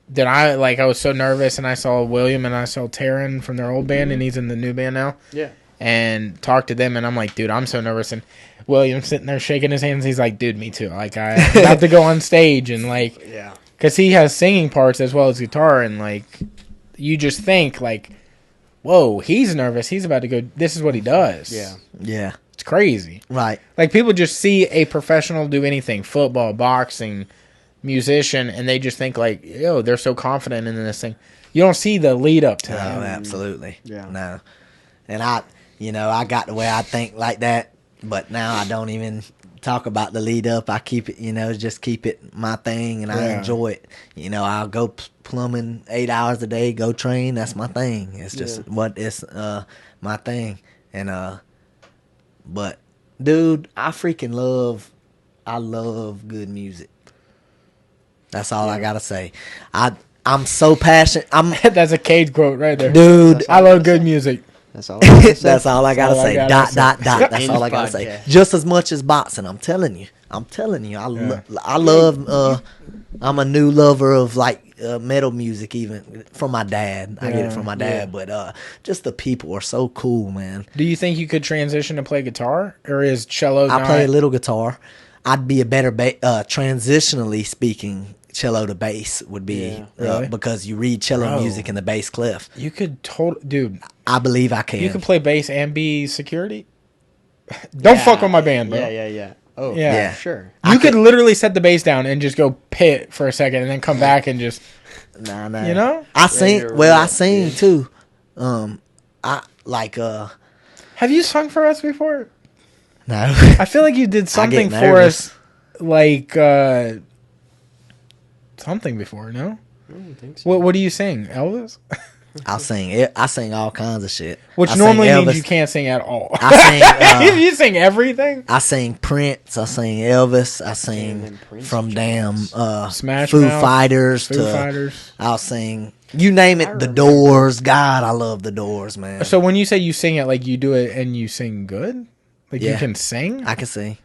then I was so nervous, and I saw William and I saw Taryn from their old band, and he's in the new band now. Yeah. And talked to them, and I'm like, dude, I'm so nervous. And William's sitting there shaking his hands. He's like, dude, me too. Like, I'm about to go on stage, and like, Yeah. because he has singing parts as well as guitar, and like, you just think like, whoa, he's nervous. He's about to go. This is what he does. Yeah. Yeah, It's crazy. right. Like, people just see a professional do anything, football, boxing, musician, and they just think like, yo, they're so confident in this thing. You don't see the lead up to No, that. absolutely. Yeah. No. And I got the way I think like that, but now I don't even talk about the lead up. I keep it, just keep it my thing, and I Yeah. enjoy it. I'll go plumbing 8 hours a day, go train. That's my thing. It's just what it's my thing. And But dude, I love good music. That's all I gotta say. I'm so passionate. That's a Cade quote right there. Dude, I love good music. That's all. I gotta say. that's all I gotta all I say. gotta Dot say. dot dot. That's End all I gotta say. podcast. Just as much as boxing. I'm telling you. I love. I'm a new lover of like metal music, even from my dad. I get it from my dad, but just the people are so cool, man. Do you think you could transition to play guitar, or is cello? I play a little guitar. I'd be a better transitionally speaking. Cello to bass would be really? because you read cello music in the bass clef. You could dude. I believe I can. You could play bass and be security. Don't fuck with my band, bro. Yeah. Oh, Yeah. sure. You could literally set the bass down and just go pit for a second, and then come back and just Nah. you know. I sing. you're Well, right. I sing too. I like Have you sung for us before? no. I feel like you did something for nervous. us, like something before. No. I don't think so. What do you sing, Elvis? I sing all kinds of shit. Which I sing normally means Elvis. you can't sing at all. I sing. You sing everything. I sing Prince. I sing Elvis. I Damn, sing them Prince from damn Smash Foo Mouth, Fighters Foo to Fighters. I'll sing. You name it. The remember. Doors. God, I love the Doors, man. So when you say you sing it, like you do it and you sing good, like you Yeah. can sing. I can sing.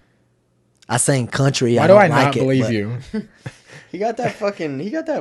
I sing country. Why I do don't I like not it, believe but you? He got that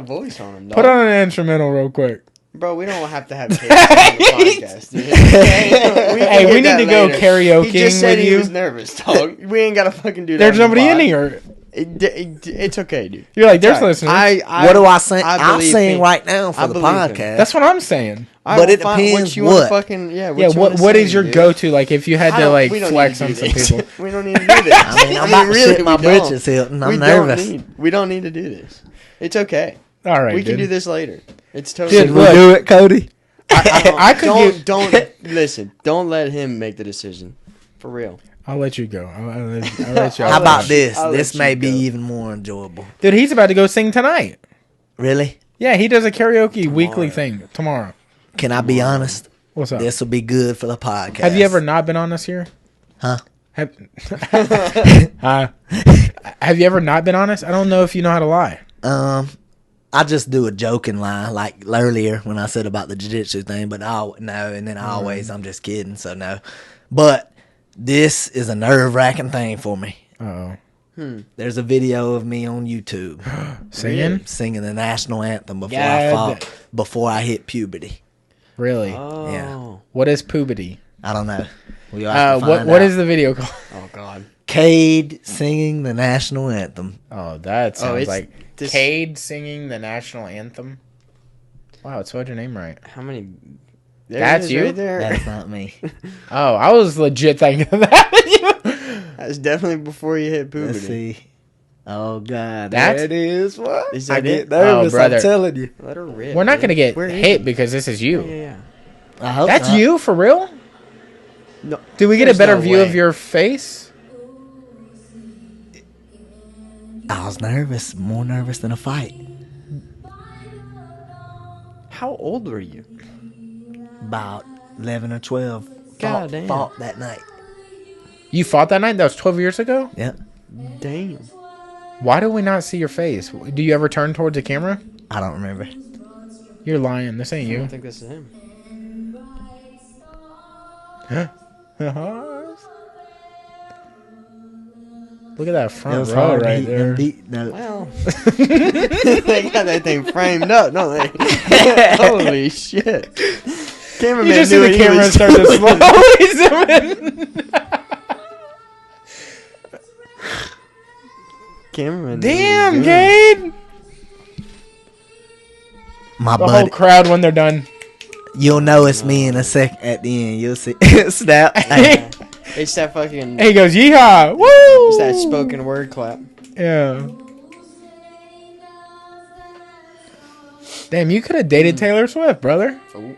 voice on him, dog. Put on an instrumental real quick. Bro, we don't have to have Cade on the podcast, dude. Hey, we need to go He karaokeing just said with he you. was nervous, dog. We ain't gotta fucking do that. There's on the nobody in pod. here. It's okay, dude. You're like, there's Sorry. listeners. What do I sing? I believe sing him. right now for I the believe him. podcast. That's what I'm saying. But it fine. depends you wanna what. Fucking, Yeah. you wanna What is sing, your dude? go-to? Like if you had to like we don't flex need on to do some this. people. We don't need to do this. I mean, I'm about to shit my we don't. britches, Hilton. I'm We nervous. We don't need to do this. It's okay. All right, We can dude. do this later. It's totally. Dude, Should we look. do it, Cody? I could give- don't listen. Don't let him make the decision. For real. I'll let you go. I'll let you. How about this? I'll This let may you be go. even more enjoyable. Dude, he's about to go sing tonight. Really? Yeah, he does a karaoke weekly thing tomorrow. Can I be honest? What's up? This will be good for the podcast. Have you ever not been on this year? Huh? Have, have you ever not been honest? I don't know if you know how to lie. I just do a joking line like earlier when I said about the jiu-jitsu thing, but no, and then I'm just kidding, so no. But this is a nerve-wracking thing for me. Uh-oh. There's a video of me on YouTube Singing? singing the national anthem before Yeah, I fought, before I hit puberty. Really? Oh. Yeah. What is puberty? I don't know. We have to What find What out. is the video called? Oh God. Cade singing the national anthem? Oh, that sounds it's like this- Cade singing the national anthem. Wow, it spelled your name right. How many? There it That's is you? Right there. That's not me. Oh, I was legit thinking of that. That's definitely before you hit puberty. Let's see. Oh God, That's- there it is. What? Is I that get it? nervous. Oh, brother. I'm telling you. Let her rip. We're not dude. gonna get Where is hit it? because this is you. Yeah. I hope That's not. you for real? No. Did we get a There's better no view way. of your face? I was nervous, more nervous than a fight. How old were you? About 11 or 12. God damn. Fought that night. You fought that night? That was 12 years ago? Yeah. Damn. Why do we not see your face? Do you ever turn towards the camera? I don't remember. You're lying. This ain't I you. don't think this is him. Look at that It front was row hard to right hit there. them deep. No. Well, they got that thing framed up, don't they? Holy shit! Cameraman You just see knew the what he camera was start to doing. slowly zoom in. Cameraman. knew what he was Damn, doing. Cade! My The whole buddy. crowd when they're done. You'll know it's me in a sec. At the end, you'll see. Snap. Hey, It's that fucking. he goes, yeehaw! Woo! It's that spoken word clap. Yeah. Damn, you could have dated Taylor Swift, brother. Oh.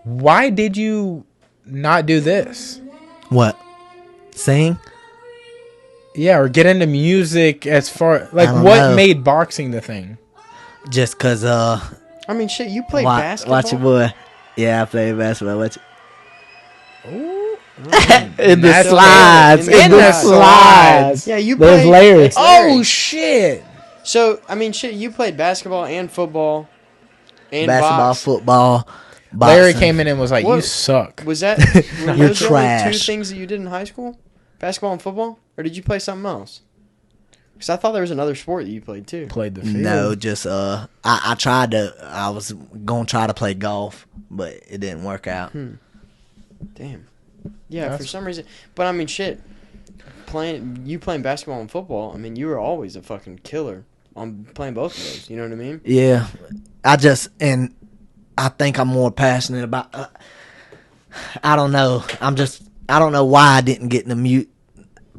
Why did you not do this? What? Sing? Yeah, or get into music as far like I don't what know. made boxing the thing? Just cause I mean, shit. You play basketball. watch your boy. Yeah, I play basketball. Watch it. Ooh. In the That's slides. fair. In the slides. Yeah, you There's played. Larry. That's Larry. Oh shit! So I mean, shit. You played basketball and football and Basketball, box. football, Larry boxing. came in and was like, "You What- suck." Was that? Were You're those the only two trash. things that you did in high school? Basketball and football, or did you play something else? Because I thought there was another sport that you played too. Played the field. No, just I tried to. I was gonna try to play golf, but it didn't work out. Damn. Yeah, for That's- some reason. But I mean, shit. Playing basketball and football. I mean, you were always a fucking killer on playing both of those. You know what I mean? Yeah, I think I'm more passionate about. I don't know. I don't know why I didn't get in the mute.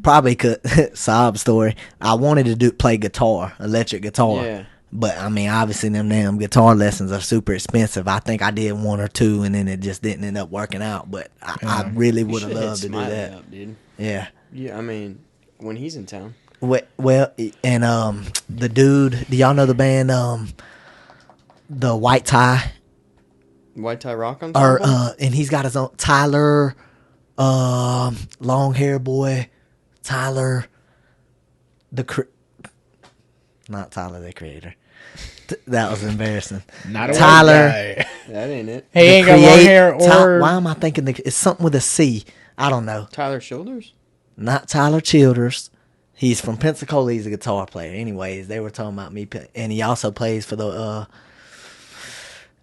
Probably could sob story. I wanted to play guitar, electric guitar. Yeah. But I mean, obviously, them damn guitar lessons are super expensive. I think I did one or two, and then it just didn't end up working out. But I really You would have should hit loved to do Smiley that. up, dude. Yeah. Yeah, I mean, when he's in town. Well, and the dude. Do y'all know the band? The White Tie, White Tie Rock or Ensemble? and he's got his own Tyler, long hair boy, Tyler, not Tyler the Creator. That was embarrassing. Not a Tyler. white guy. That ain't it. He ain't got long hair or Why am I thinking it's something with a C? I don't know. Tyler Shoulders? Not Tyler Childers. He's from Pensacola. He's a guitar player. Anyways, they were talking about me, and he also plays for the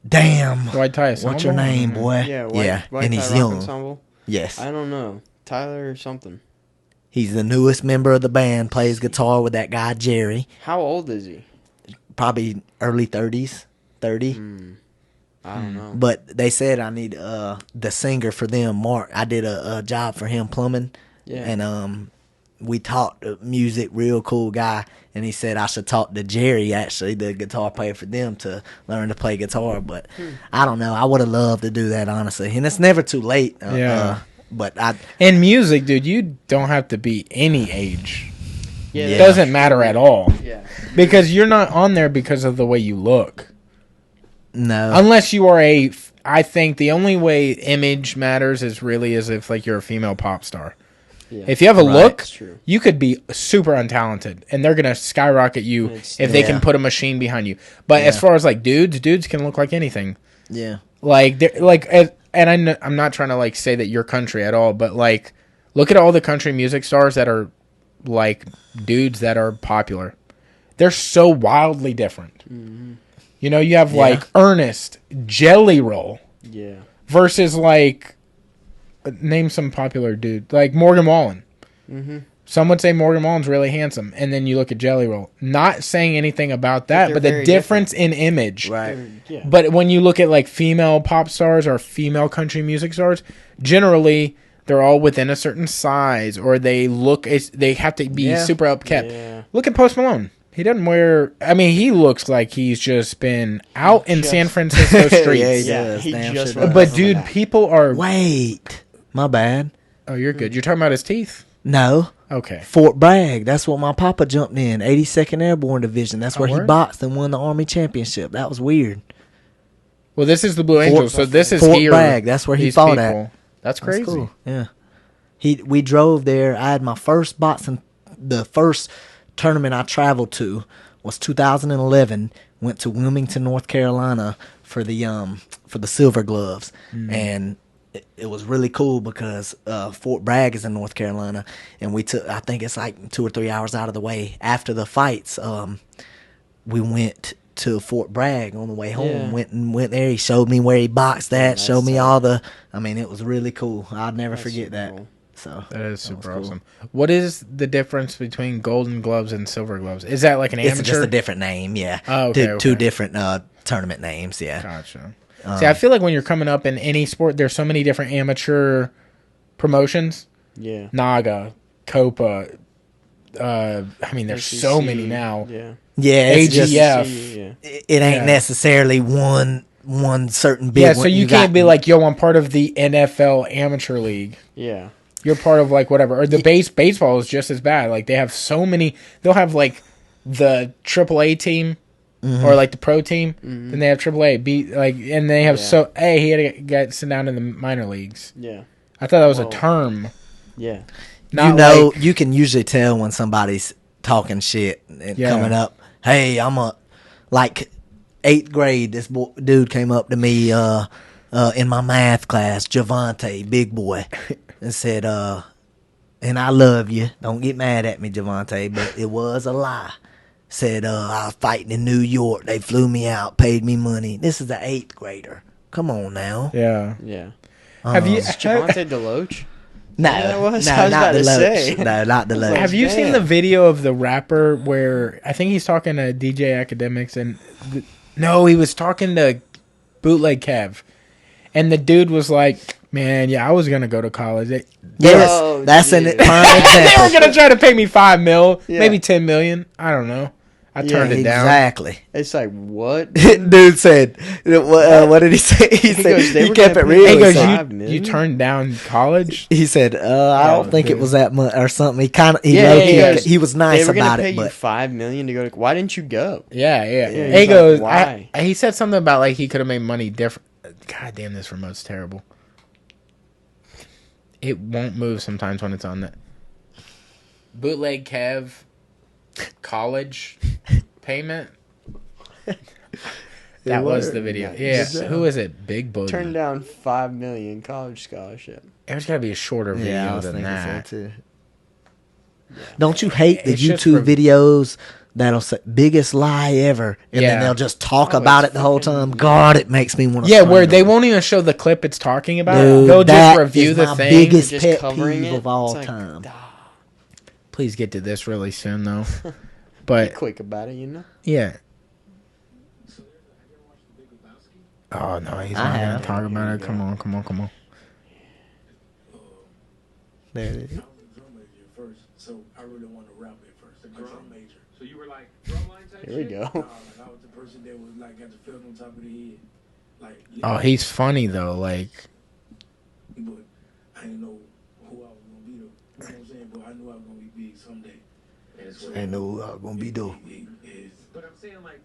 damn. White Tie What's your Ensemble? name, boy? Yeah, White and Tie he's Rock young. Ensemble? Yes, I don't know. Tyler or something. he's the newest member of the band. Plays guitar with that guy Jerry. How old is he? Probably early 30s, 30. I don't know. But they said I need the singer for them, Mark. I did a job for him, plumbing. Yeah. And we taught music, real cool guy. And he said I should talk to Jerry, actually, the guitar player for them, to learn to play guitar. But I don't know. I would have loved to do that, honestly. And it's never too late. Yeah. But In music, dude, you don't have to be any age. Yeah. It doesn't matter at all. Yeah. Because you're not on there because of the way you look. no. Unless you are I think the only way image matters is if like you're a female pop star. Yeah. If you have a Right. look, That's true. you could be super untalented, and they're gonna skyrocket you if they Yeah. can put a machine behind you. But as Yeah. far as like dudes can look like anything. Yeah. And I'm not trying to like say that you're country at all, but like look at all the country music stars that are like dudes that are popular. They're so wildly different. You know, you have like Ernest, Jelly Roll Yeah. versus like name some popular dude like Morgan Wallen. Some would say Morgan Wallen's really handsome, and then you look at Jelly Roll. Not saying anything about that, they're but the very difference in image. Right. Yeah. But when you look at like female pop stars or female country music stars, generally they're all within a certain size, or they have to be Yeah. super upkept. Yeah. Look at Post Malone. He doesn't wear. I mean, he looks like he's just been out in Just- San Francisco streets. Yeah, he Yeah, does. he Damn just sure runs does. But from dude, that. people are. Wait. My bad. Oh, you're good. You're talking about his teeth. No. Okay. Fort Bragg. That's what my papa jumped in. 82nd Airborne Division. That's where he word? boxed and won the Army Championship. That was weird. Well, this is the Blue Angels, so this is Fort here. Bragg. That's where he these fought people. at. That's crazy. That's cool. Yeah. We drove there. I had my first boxing. The first tournament I traveled to was 2011. Went to Wilmington, North Carolina for the Silver Gloves, and it was really cool because Fort Bragg is in North Carolina, and we took. I think it's like 2 or 3 hours out of the way. After the fights, we went to Fort Bragg on the way home. Yeah. Went there. He showed me where he boxed at. that's Showed me tight. all the. I mean, it was really cool. I'll never That's forget super that. cool. So That is was super cool. awesome. What is the difference between Golden Gloves and Silver Gloves? Is that like an It's amateur? just a different name, yeah. Oh, okay, Two okay. different tournament names, yeah. Gotcha. See, I feel like when you're coming up in any sport, there's so many different amateur promotions. Yeah. Naga, Copa. I mean, there's so SEC, many now. Yeah. Yeah, it's just AGF. Yeah. it ain't Yeah. necessarily one certain big Yeah, so one. you can't be like, yo, I'm part of the NFL Amateur League. Yeah. You're part of like whatever. Or the baseball is just as bad. Like they have so many. They'll have like the AAA team or like the pro team. Then they have AAA. And they have Yeah. he had to get sit down in the minor leagues. Yeah. I thought that was a Whoa. term. Yeah. Not you know, like, you can usually tell when somebody's talking shit and Yeah. coming up. Hey, I'm a like 8th grade. This dude came up to me in my math class, Javante, big boy, and said, "And I love you. Don't get mad at me, Javante, but it was a lie." Said, "I was fighting in New York. They flew me out, paid me money." This is an 8th grader. Come on now. yeah. Yeah. Have you Is Javante Deloach? No, Yeah, that was- no, I was not about to Deloach. say. No, not was Deloach. like, Have you seen Damn. the video of the rapper where I think he's talking to DJ Academics and no, he was talking to Bootleg Kev, and the dude was like, "Man, yeah, I was gonna go to college. Yes, Oh, that's an dude. prime They were example. gonna try to pay me $5 million, Yeah. maybe $10 million. I don't know. I turned it down. Exactly. It's like, what? Dude said, what did he say? He said goes, "They he were kept it gonna pay real. He He goes, said- $5 you million? turned down college? He said, I Oh, don't think it dude. was that much or something. He kind of, Yeah, low-key- yeah, he was nice They were gonna about pay it, you but $5 million to go to. Why didn't you go? Yeah. Yeah, He he's like, goes, why? he said something about like he could have made money different. God damn, this remote's terrible. It won't move sometimes when it's on that. Bootleg Kev, college payment. That was the video. Yeah. Good job. Who is it? Big Boogie. Turned down $5 million college scholarship. There's got to be a shorter video yeah, I was than thinking that. so too. Don't you hate the It's just YouTube videos that'll say biggest lie ever, and Yeah. then they'll just talk Oh, about it's it the whole fucking- time? God, it makes me want to. Yeah, where they won't even show the clip it's talking about. Dude, They'll that just review is the my thing. biggest Just pet covering peeve it. of all It's like, time. Please get to this really soon, though. Be But quick about it, you know. yeah. Oh no, he's I not gonna have. talk about Here it. we Come go. on, come on, come on. There it is. I was a drum major at first, so I really wanted to rap at first. A drum major. So you were like drumline type Here we shit? go. Like I was the person that was like got the felt on top of the head. Like Oh, he's funny though. Like, but I didn't know who I was gonna be though. You know what I'm saying? But I knew I was gonna be big someday. And it's So, Ain't no gonna be though. But I'm saying like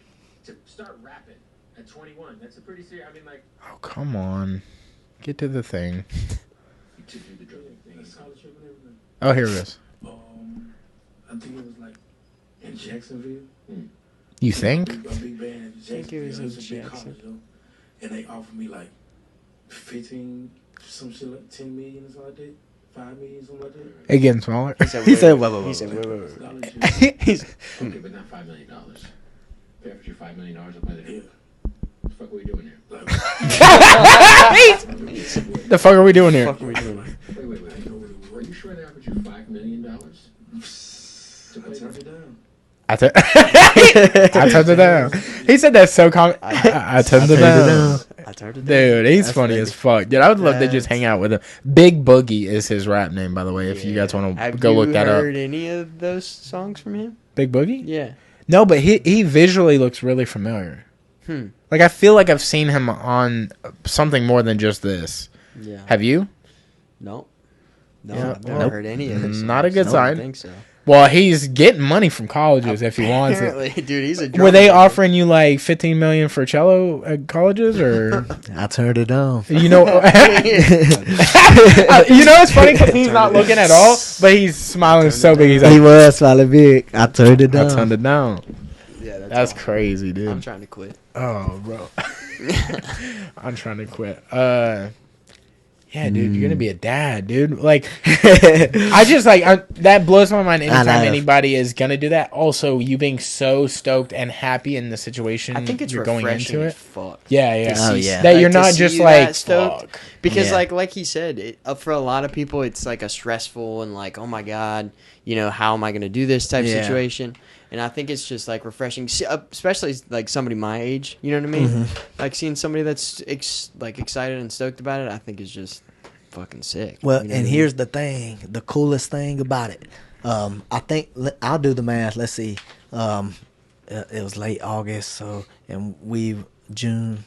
to start rapping at 21. That's a pretty serious. I mean like oh come on, get to the thing. to do the drumming thing. Scholarship and everything. Oh, here it is. I think it was like in Jacksonville. You think? A big band in Jacksonville. think it was in It's a big Jackson. college, though. And they offered me like 15, some shit like 10 million or something like that. 5 million, something like that. It getting smaller. He said, He wait, said, wait, whoa, whoa, He whoa. said, wait, wait, wait. Scholarship. He's Okay, but not $5 million. They offered you $5 million up by the Yeah. What the fuck are we doing here? Like, The fuck are we doing here? fuck are we doing? Wait. Were you sure they offered you $5 million? I turned it down. I turned it down. He said that's so common. I turned it down. I turned it down. Dude, he's That's funny funny. as fuck. Dude, I would love to just That's- hang out with him. Big Boogie is his rap name, by the way, if you guys want to Have go you look that up. heard any of those songs from him? Big Boogie? Yeah. No, but he visually looks really familiar. Hmm. Like, I feel like I've seen him on something more than just this. Yeah. Have you? No. No, Yeah, I've never nope. heard any of his songs. Not a good I sign. don't think so. Well, he's getting money from colleges if he wants it. Apparently, dude, he's a Were they drummer. offering you like $15 million for cello at colleges, or I turned it down. you know? It's funny because he's not looking at all, but he's smiling so big. He's He like, was smiling big. I turned it "I down. turned it down." Yeah, That's all. crazy, I'm dude. trying to quit. Oh, bro, I'm trying to quit. Yeah, dude, you're gonna be a dad, dude. Like, I just that blows my mind anytime know. anybody is gonna do that. Also, you being so stoked and happy in the situation I think it's you're going refreshing into as it. fuck. Yeah. Oh, yeah. That you're to not see just you like that stoked. fuck. Because Yeah. like he said, for a lot of people, it's like a stressful and like, oh my god, how am I gonna do this type Yeah. situation? And I think it's just like refreshing, especially like somebody my age. You know what I mean? Mm-hmm. Like seeing somebody that's excited and stoked about it. I think is just fucking sick. Well, You know and what I here's the thing, the coolest thing about it. I think I'll do the math. Let's see. It was late August, so and June.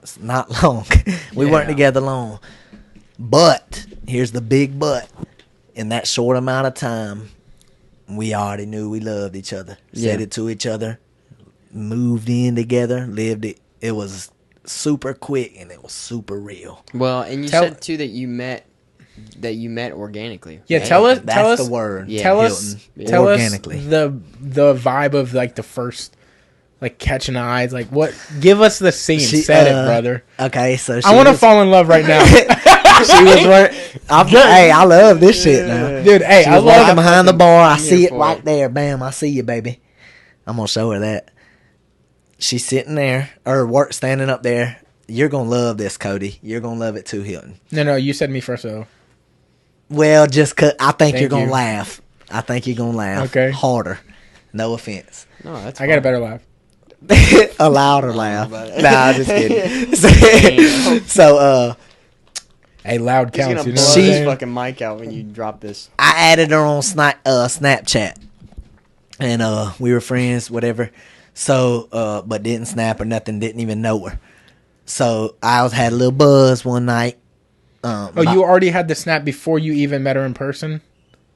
It's not long. We weren't Yeah. together long. But here's the big but. In that short amount of time, we already knew we loved each other. Said Yeah. it to each other. Moved in together. Lived it. It was super quick and it was super real. mean? Well, and you Tell- said too that you met that you met organically. Yeah, right? tell us. That's the word. Yeah. Tell Hilton. us. Tell Organically. us the vibe of like the first, like catching eyes. Like what? Give us the scene. Set it, brother. Okay, so I want to fall in love right now, She was hey, I love this shit now. dude. Hey, She I was walking love. behind the bar. I I'm see here it for right it. there. Bam, I see you, baby. I'm gonna show her that. She's sitting there, or standing up there. You're gonna love this, Cody. You're gonna love it too, Hilton. No, you said me first though. Well, just 'cause I think you're Thank gonna you. laugh. I think you're gonna laugh. Okay. Harder. No offense. No, that's I got a better laugh. A louder laugh. but- Nah, just kidding. so, Hey, loud He's counts. gonna You know blow what I'm his saying? fucking mic out when you drop this. I added her on Snapchat, and we were friends, whatever. So, but didn't snap or nothing. Didn't even know her. So I had a little buzz one night. Oh, you already had the snap before you even met her in person?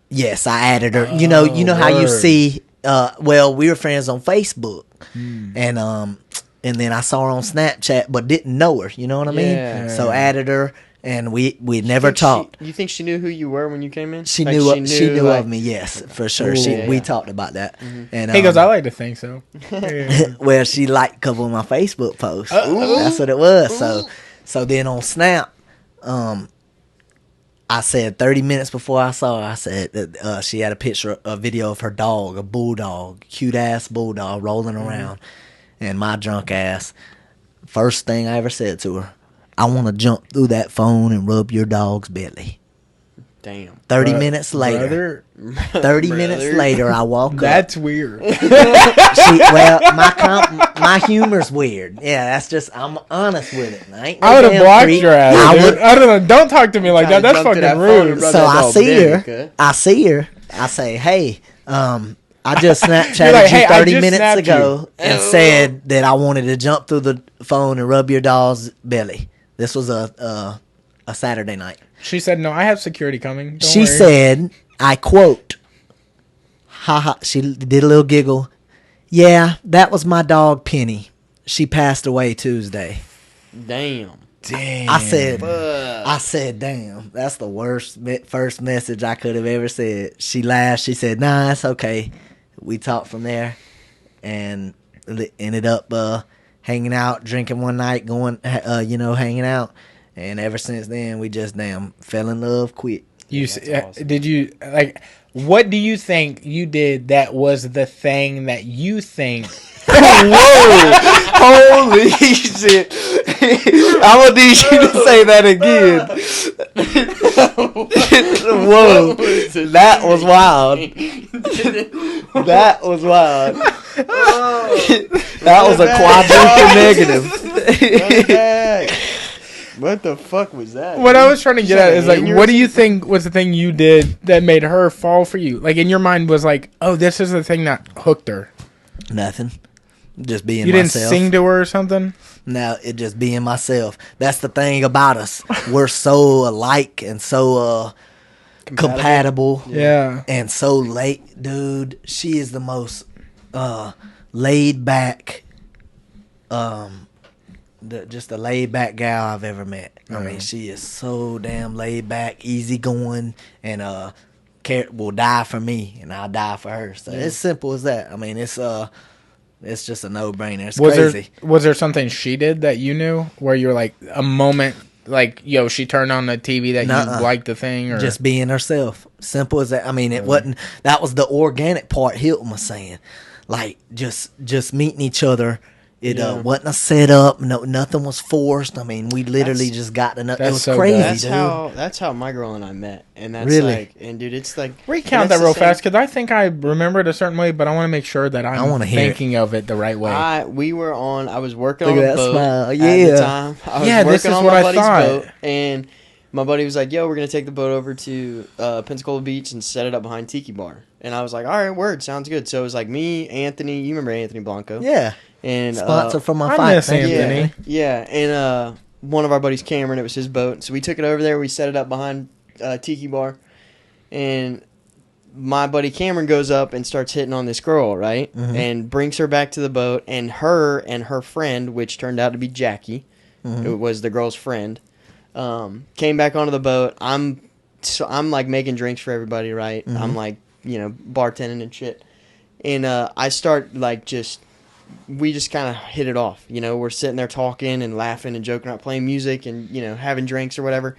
Yes, I added her. You know how you word. see. Well, we were friends on Facebook, and then I saw her on Snapchat, but didn't know her. You know what I mean? Yeah. So added her, and we never talked. You think she knew who you were when you came in? She Like, knew like- of me. Yes, for sure. Ooh. We Yeah. talked about that, and He goes, I like to think so. Yeah. well, she liked a couple of my Facebook posts. That's what it was. So then on Snap, I said 30 minutes before I saw her, I said that she had a video of her dog, a bulldog, cute ass bulldog rolling around, and my drunk ass. First thing I ever said to her, I want to jump through that phone and rub your dog's belly. Damn. 30 Bro- minutes later. brother, 30 minutes later, I walk up. that's weird. Well, my humor's weird. Yeah, that's just, I'm honest with it. I would have damn blocked creep. your ass. I dude. would- I don't know. Don't talk to me like that. Trying to That's jump to fucking that phone rude. and rub So that I dog see belly, her. okay? I see her. I say, hey, I just Snapchatted You're like, you "Hey, I 30 just minutes snapped ago you." and said that I wanted to jump through the phone and rub your dog's belly. This was a Saturday night. She said, no, I have security coming. Don't She worry. said, I quote, haha, she did a little giggle. Yeah, that was my dog Penny. She passed away Tuesday. Damn. Damn. I said, Fuck. damn, that's the worst first message I could have ever said. She laughed. She said, nah, it's okay. We talked from there and ended up hanging out, drinking one night, going, hanging out. And ever since then, we just fell in love quick. awesome. Did you, like, what do you think you did that was the thing that you think? Holy shit. I'm going to need you to say that again. Whoa. That was wild. That was wild. That was a quadruple negative. What the fuck was that? What I was trying to get at is, like, Aneurysm? what do you think was the thing you did that made her fall for you? Like, in your mind was like, oh, this is the thing that hooked her. Nothing. Just being You didn't myself. sing to her or something? No, it just being myself. That's the thing about us. We're so alike and so compatible. Yeah. And so late, dude. She is the most laid back, just a laid back gal I've ever met. I mean, she is so damn laid back, easygoing, and will die for me, and I'll die for her. So it's simple as that. I mean, it's just a no brainer. It's crazy. Was there something she did that you knew where you were like a moment, like, yo, she turned on the TV that Nuh-uh. you liked the thing, or Just being herself. Simple as that. I mean, it wasn't. That was the organic part Hilton was saying. Like just meeting each other. It wasn't a setup. No, nothing was forced. I mean, we literally just got to know. It that's was so crazy, dope. dude. That's how my girl and I met, and that's Really? like, and dude, it's like recount that real fast because I think I remember it a certain way, but I want to make sure that I'm wanna hear it. thinking of it the right way. I was working Look on at a that boat smile. at Yeah. the time. I was Yeah, this working is on what my I buddy's thought. boat, and my buddy was like, "Yo, we're gonna take the boat over to Pensacola Beach and set it up behind Tiki Bar." And I was like, "All right, word, sounds good." So it was like me, Anthony. You remember Anthony Blanco? Yeah. And Sponsor for my I fight. miss Thank you. Anthony. Yeah, and one of our buddies, Cameron, it was his boat. So we took it over there. We set it up behind Tiki Bar. And my buddy Cameron goes up and starts hitting on this girl, right? Mm-hmm. And brings her back to the boat. And her friend, which turned out to be Jackie, Mm-hmm. it was the girl's friend, came back onto the boat. I'm I'm like making drinks for everybody, right? Mm-hmm. I'm like, bartending and shit. And I start like we just kind of hit it off. We're sitting there talking and laughing and joking around, playing music and, having drinks or whatever.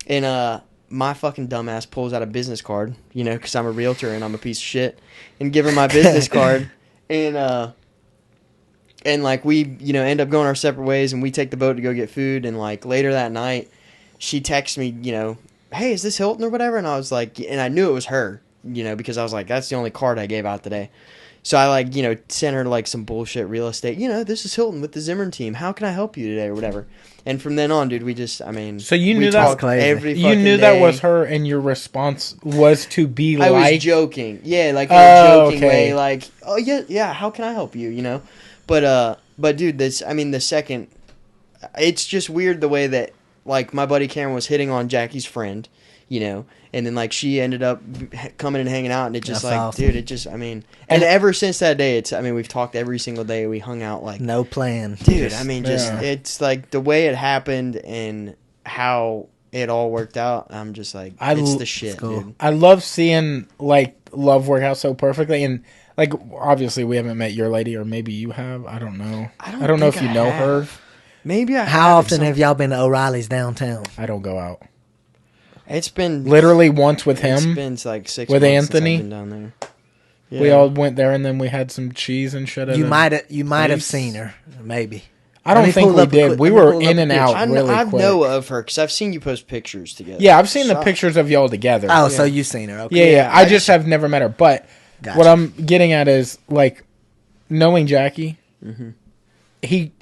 And my fucking dumbass pulls out a business card, because I'm a realtor and I'm a piece of shit, and give her my business card. And like we, end up going our separate ways, and we take the boat to go get food. And like later that night, she texts me, hey, is this Hilton or whatever? And I was like, and I knew it was her, because I was like, that's the only card I gave out today. So I like, sent her like some bullshit real estate. This is Hilton with the Zimmern team. How can I help you today or whatever? And from then on, dude, we just, So you knew that talked every you fucking knew day. that was her, and your response was to be I like, was joking. Yeah, like in a joking okay. way, like, oh yeah, how can I help you, But dude, the second, it's just weird the way that, like, my buddy Cameron was hitting on Jackie's friend, and then, like, she ended up coming and hanging out, and it just, That's like, awesome. dude, it just, and ever since that day, we've talked every single day, we hung out, like, No plan. dude, Just- it's, like, the way it happened and how it all worked out, I'm just, like, it's the shit, cool. dude. I love seeing like love work out so perfectly, and like obviously we haven't met your lady, or maybe you have. I don't know. I don't know if think you I know have. her. Maybe I How often have y'all been to O'Reilly's downtown? I don't go out. It's been Literally once with It's him. been like 6 with months Anthony? since I've been down there. Yeah. We all went there, and then we had some cheese and shit. You might have place. seen her, maybe. I don't Let me think pull we up a did. quick- We let me were pull up in a and picture. out I really quick. know of her because I've seen you post pictures together. Yeah, I've seen the So- pictures of y'all together. Oh, so you've seen her? Okay. Yeah. I just have never met her. But Gotcha. what I'm getting at is like knowing Jackie. Mm-hmm. He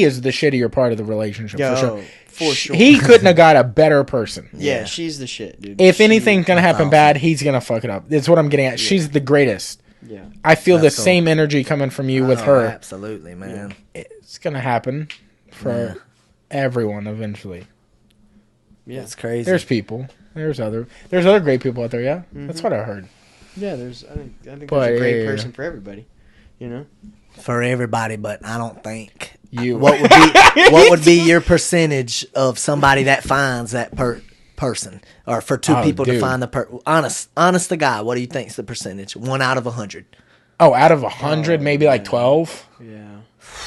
is the shittier part of the relationship for sure. For sure. He couldn't have got a better person. yeah, Yeah. she's the shit, dude. If anything's gonna happen awesome. bad, he's gonna fuck it up. That's what I'm getting at. She's the greatest. Yeah. I feel That's the cool. same energy coming from you with Oh, her. Absolutely, man. It's gonna happen for everyone eventually. Yeah. It's crazy. There's people. There's other great people out there. Yeah, that's what I heard. Yeah, I think But, there's a great yeah. person for everybody. for everybody, but I don't think You. what would be your percentage of somebody that finds that person, or for two Oh, people to dude. find the honest to God, what do you think's the percentage? 1 out of 100. Oh, out of 100, maybe like 12. Yeah.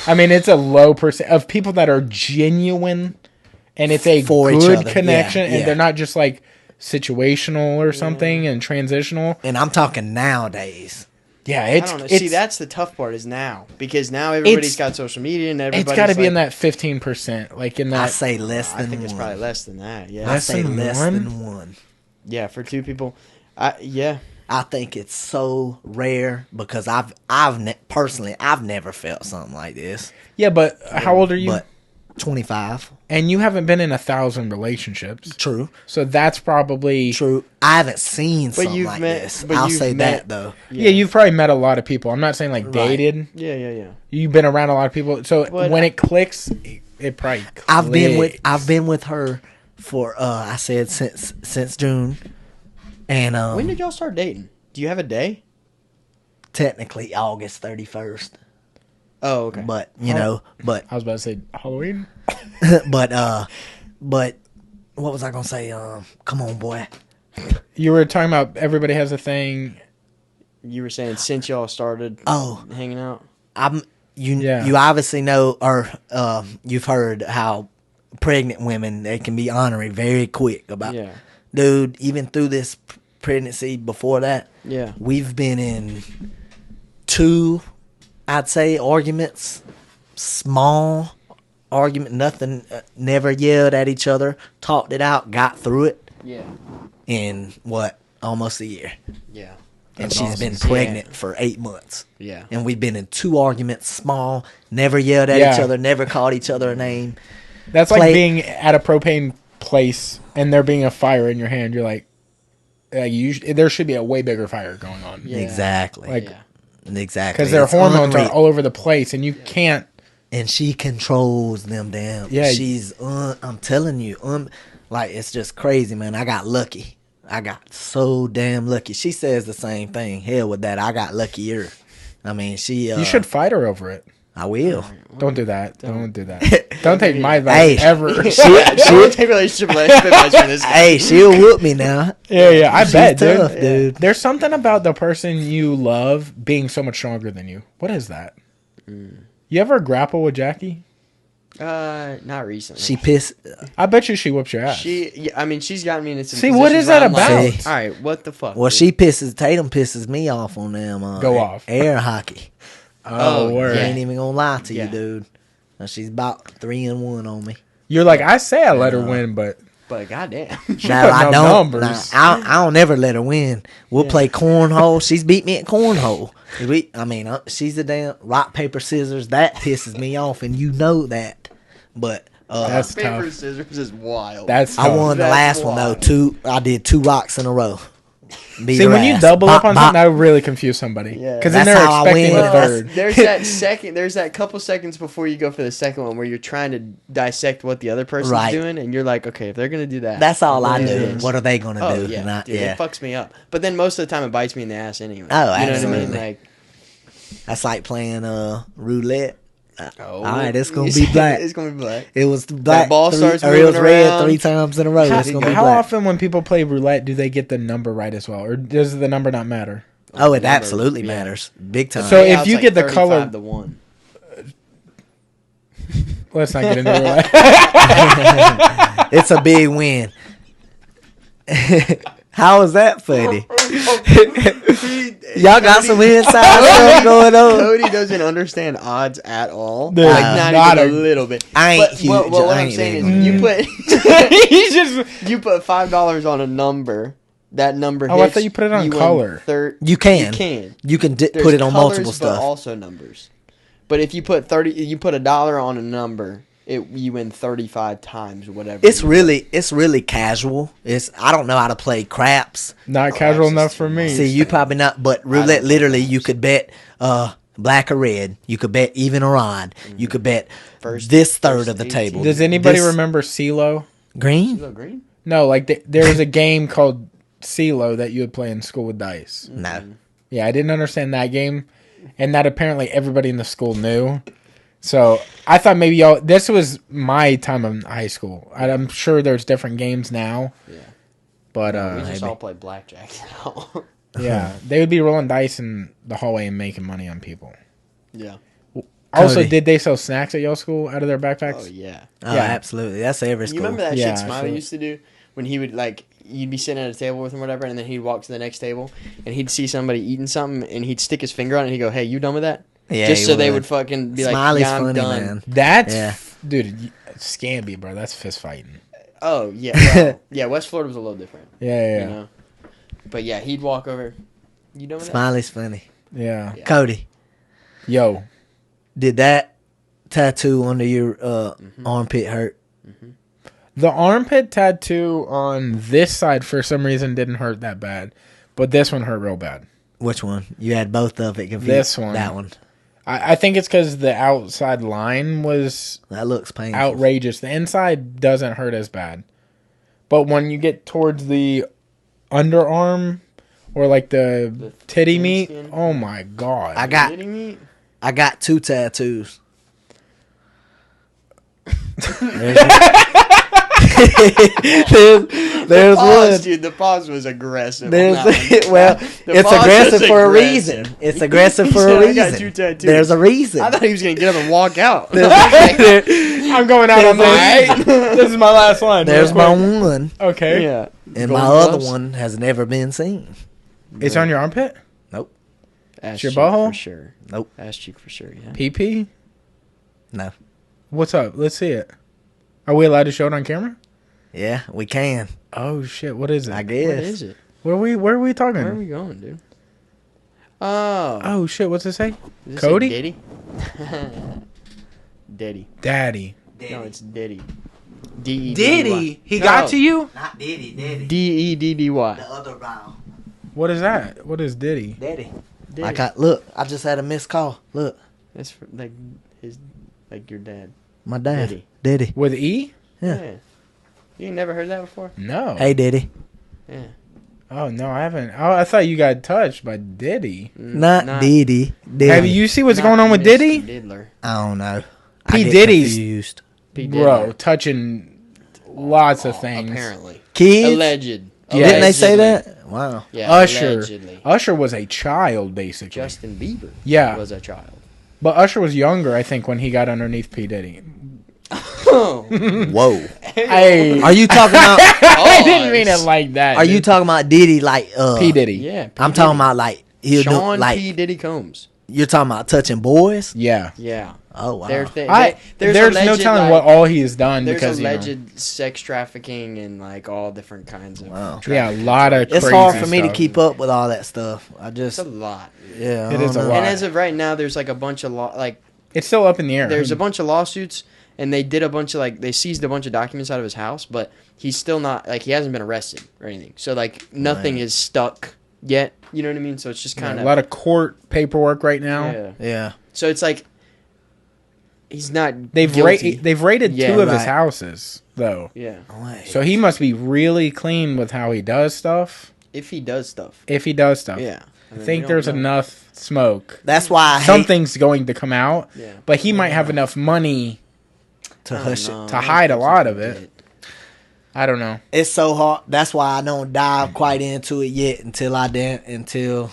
I mean, it's a low percent of people that are genuine, and it's a For each good other. connection, Yeah, and yeah. they're not just like situational or something and transitional. And I'm talking nowadays. Yeah, I it's don't know. it's See, that's the tough part is now because now everybody's got social media and everybody's it's got to be like, in that 15%, like in that. I say less I than think one. it's probably less than that. Yeah. I Less say than less one? than one. Yeah, for two people. Yeah. I think it's so rare because I've personally never felt something like this. Yeah, but how old are you? But 25. And you haven't been in 1,000 relationships, True. so that's probably True. I haven't seen something you've like met- this. but I'll you've say met- that though. Yeah, you've probably met a lot of people. I'm not saying like Right. dated. Yeah. You've been around a lot of people, so But when it clicks, it probably. I've been clicks. with her for I said since June, and When did y'all start dating? Do you have a day? technically August 31st. Oh, okay. But but I was about to say Halloween. but what was I gonna say? Come on, boy. You were talking about everybody has a thing. You were saying since y'all started Oh, hanging out. Yeah. You obviously know, or you've heard how pregnant women, they can be ornery very quick about. Yeah. Dude, even through this pregnancy before that, Yeah. we've been in 2, I'd say, arguments, small argument, nothing, never yelled at each other, talked it out, got through it Yeah. in almost a year. Yeah. And That's she's awesome. been pregnant for 8 months. Yeah. And we've been in 2 arguments, small, never yelled at Yeah. each other, never called each other a name. That's Play- like being at a propane place and there being a fire in your hand. You're like there should be a way bigger fire going on. Yeah. Exactly. Like, Yeah. Exactly. because their It's hormones unreal. are all over the place, and you can't. And she controls them damn. Yeah. She's, I'm telling you, like, it's just crazy, man. I got lucky. I got so damn lucky. She says the same thing. Hell with that. I got luckier. I mean, she. You should fight her over it. I will. Don't do that. Don't do that. Don't take my advice Hey, ever. Don't take relationship advice from this guy. Hey, she'll whoop me now. Yeah, I She's bet, tough, dude. dude. There's something about the person you love being so much stronger than you. What is that? You ever grapple with Jackie? Not recently. She pissed. I bet you she whoops your ass. I mean, she's gotten me into some. See, what positions is that where I'm like, about? all right, what the fuck? Well, dude? Tatum pisses me off on them. Go off. Air hockey. Oh, word. I ain't even gonna lie to Yeah. you, dude. Now, she's about 3-1 on me. You're like, I say I let her win, but But goddamn. No, I up don't. numbers. Nah, I don't ever let her win. We'll play cornhole. She's beat me at cornhole. She's a damn rock, paper, scissors. That pisses me off, and you know that. But that's Paper tough. scissors is wild. That's tough. I won the That's last one though. wild. I did 2 rocks in a row. Beat See, her when you ass. double up Bop, on bop. something, that would really confuse somebody. Yeah. Because then That's they're how I expecting win. the third. There's that couple seconds before you go for the second one where you're trying to dissect what the other person's Right. doing, and you're like, okay, if they're gonna do that, That's all I I'm do. gonna this. What are they gonna Oh do? yeah, And I- dude, yeah. it fucks me up. But then most of the time it bites me in the ass anyway. Oh, you know what I absolutely. mean? Like, That's like playing roulette. oh, All right, it's gonna be black. It's gonna be black. It was black. ball starts or it was moving red around. 3 times in a row. It's gonna be How black. often when people play roulette do they get the number right as well? Or does the number not matter? Oh, it Number, absolutely yeah. matters, big time. So Yeah, if it's you like get the 35 color- to 1. Let's not get into roulette. It's a big win. How is that funny? Y'all got some inside stuff going on. Cody doesn't understand odds at all. Dude, Like not not even a- a little bit. I ain't huge. What I I'm ain't saying big is, on you it. put He's just. you put $5 on a number. That number. Oh, I hits, thought you put it on win color. You can. You can. Put There's it on colors, multiple but stuff. also numbers. But if you put $1 on a number, you win 35 times whatever. It's you really casual. I don't know how to play craps. Not Oh, casual that's enough just for too me. See, you probably not, but roulette know literally craps. you could bet black or red. You could bet even or odd. You could bet First- this third first of the 18. table. Does anybody This- remember CeeLo? green? Hello, green. No, like there was a game called CeeLo that you would play in school with dice. No. Yeah, I didn't understand that game, and that apparently everybody in the school knew. So I thought maybe y'all. This was my time in high school. I'm sure there's different games now. Yeah. But We just all play blackjack now. yeah, they would be rolling dice in the hallway and making money on people. yeah. Also, Cody. did they sell snacks at your school out of their backpacks? Oh yeah. Oh, Yeah. absolutely. That's every school. You remember that Yeah, shit Smiley sure. used to do when he would you'd be sitting at a table with him or whatever, and then he'd walk to the next table and he'd see somebody eating something and he'd stick his finger on it and he'd go, "Hey, you done with that?" Yeah, Just he so they would. would fucking be like, Smiley's "Yeah, I'm funny, done." man. That's Yeah. dude, Scamby, bro. That's fist fighting. Oh yeah, well, yeah. West Florida was a little different. Yeah. You know? But yeah, he'd walk over. You done with that? Smiley's funny. Yeah. Yeah. Cody, Yo, did that tattoo under your armpit hurt? the armpit tattoo on this side for some reason didn't hurt that bad, but this one hurt real bad. Which one? You had both of it confused. This one. That one. I think it's because the outside line was That looks painful. outrageous. The inside doesn't hurt as bad, but when you get towards the underarm or like the titty thin meat, skin? oh my god! I got Kidding me? 2 tattoos. there's Pause, one. dude. The pause was aggressive. There's on that one. well, The it's pause aggressive was for a aggressive. reason. It's aggressive He for said, a "I got reason. 2 tattoos." There's a reason. I thought he was gonna get up and walk out. I'm going out on this. This is my last line. There's real my quick. one, Okay, yeah. and my Golden other gloves? one has never been seen. it's on your armpit. Nope. Ass your cheek butthole? for sure. Nope. Ass cheek for sure. Yeah. PP. No. What's up? Let's see it. Are we allowed to show it on camera? Yeah, we can. Oh shit! What is it? I What guess. is it? Where are we talking? Where are we going, dude? Oh. Oh shit! What's it say? Is this Cody? Deddy? Deddy. Daddy. No, it's Deddy. D-E-D-D-Y. Diddy. He got No. to you. Not Diddy, Diddy. D-E-D-D-Y. other vowel. What is that? What is Diddy? Daddy. Deddy. Look, I just had a missed call. Look, That's for, like your dad. my dad. Diddy. Diddy. With E? Yeah. You ain't never heard that before? No. Hey, Diddy. Yeah. Oh no, I haven't. Oh, I thought you got touched by Diddy. Not Deddy. Have you see what's going on with Mr. Diddy? Diddler. I don't know. P. I get Diddy's- confused. P. Bro, Diddler. touching lots of things. Apparently. Kids? Alleged. Yeah. Didn't they say Allegedly. that? Wow. Yeah, Usher. allegedly. Usher was a child, basically. Justin Bieber Yeah. was a child. But Usher was younger, I think, when he got underneath P. Diddy. Oh. Whoa. Hey, Are you talking about? I didn't mean it like that. Are you talking about Diddy like? P. Diddy? Yeah. P. I'm Diddy. talking about like he'll do Sean like P. Diddy Combs. you're talking about touching boys. Yeah. Yeah. Oh wow. There's no alleged, telling like, what all he has done There's because alleged sex trafficking and like all different kinds of. Wow. yeah, a lot of. It's crazy hard for me to stuff. keep up with all that stuff. I It's just a lot. yeah. It I is don't a know. lot. And as of right now, there's like a bunch of It's still up in the air. there's a bunch of lawsuits, and they did a bunch of they seized a bunch of documents out of his house, but he's still not he hasn't been arrested or anything. So like nothing Right. is stuck yet. You know what I mean? So it's just Yeah, kind a lot of court paperwork right now. yeah. Yeah. So it's like he's not. They've guilty. they've raided Yeah, two of his right. houses though, Yeah. so he must be really clean with how he does stuff. If he does stuff. If he does stuff, Yeah. I mean, think we there's don't know. enough smoke. That's why I hate Something's going to come out, Yeah. but he might have enough money. to I don't hush it. know. to I hide a think lot he of it. did. I don't know. It's so hard. That's why I don't dive quite into it yet until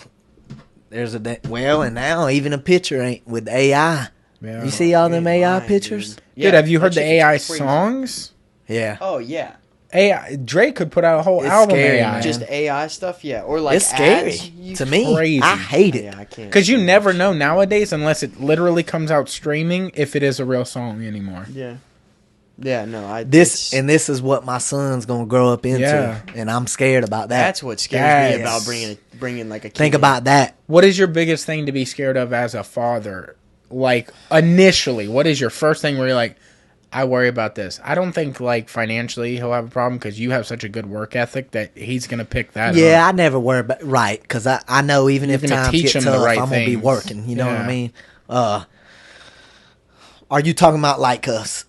there's a day. Well, and now even a picture ain't with AI. Yeah. You see all them Ain't AI lying, pictures? dude. Dude, have you heard that the shit is AI crazy. songs? Yeah. Oh yeah. AI Drake could put out a whole It's album scary, AI. man. Just AI stuff, yeah, or like It's scary ads, you- to me. crazy. I hate it. Yeah, I can't. Because you do never that know nowadays unless it literally comes out streaming if it is a real song anymore. shit. Yeah. Yeah, no, This is what my son's gonna grow up into, Yeah. and I'm scared about that. that's what scares me That's- about bringing like a kid Think in. about that. What is your biggest thing to be scared of as a father? Like initially, what is your first thing where you're like, I worry about this? I don't think like financially he'll have a problem because you have such a good work ethic that he's gonna pick that up. Yeah, I never worry about right because I know even if You're gonna times teach get him the tough, right I'm gonna be things. working. You know what Yeah. I mean? Are you talking about like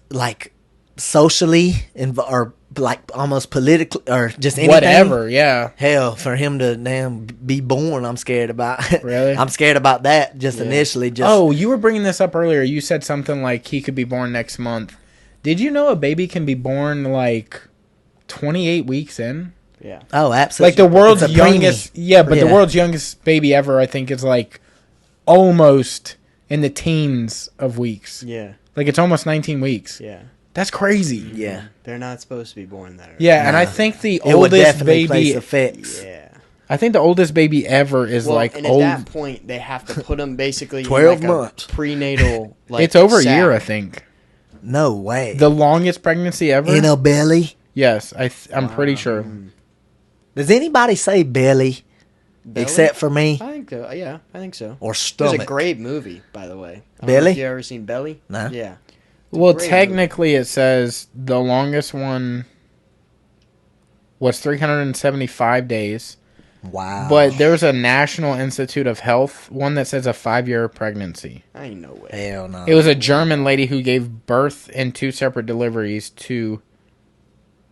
like socially or like almost politically or just anything? Whatever, yeah. Hell, for him to damn be born, I'm scared about. Really? I'm scared about that. Just initially, just Oh, you were bringing this up earlier. You said something like he could be born next month. Did you know a baby can be born like 28 weeks in? Yeah. oh, absolutely. Like the world's It's a youngest, preemie. yeah, but the Yeah. world's youngest baby ever, I think, is like almost in the teens of weeks. Yeah. Like it's almost 19 weeks. Yeah. That's crazy. Yeah, They're not supposed to be born that early. Yeah, and I Nah. think the it would oldest definitely place baby, effects. Yeah. I think the oldest baby ever is Well, like and at old. that point, they have to put them basically 12 in like months. a prenatal. Like, It's over a sack. year, I think. No way. The longest pregnancy ever. In a belly. Yes, I'm pretty sure. Does anybody say belly, Belly? except for me I think so. Yeah, I think so. or It was stomach? a great movie, by the way. I don't know Belly? if you ever seen Belly? No. Yeah. Well, great technically, it says the longest one was 375 days. Wow. But there's a National Institute of Health one that says a 5-year pregnancy. I ain't no way. hell no. It was a German lady who gave birth in 2 separate deliveries to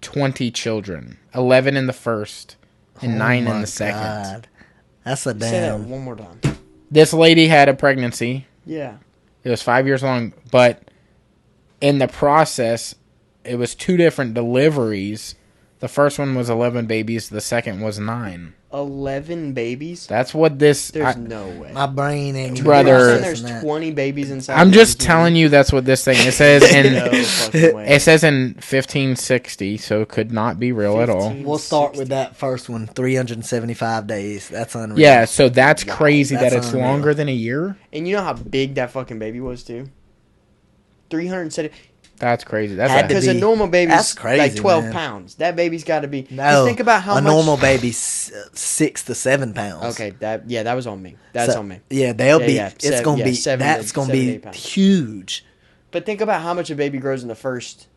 20 children, 11 in the first and 9 in the second. God. That's a Say that damn. one more time. This lady had a pregnancy. Yeah. It was 5 years long, but in the process, it was 2 different deliveries. The first one was 11 babies. The second was 9. 11 babies? That's what this. There's no way. My brain ain't Brother. You're saying processing there's that. 20 babies inside. I'm just this telling movie? you that's what this thing. It says in. No fucking way. It says in 1560, so it could not be real at all. 15. We'll start with that first one. 375 days. That's unreal. Yeah, so that's crazy that's that it's unreal. longer than a year. And you know how big that fucking baby was, too? 370. That's crazy. That's Had a, to Because a be. normal baby's That's crazy, like 12 man. pounds. That baby's got to be. No. Just think about how a much. normal baby's 6 to 7 pounds. Okay, that was on me. That's So, on me. Yeah, they'll Yeah, be. yeah, It's gonna be. seven That's to- gonna 7 to be 8 pounds. huge. But think about how much a baby grows in the first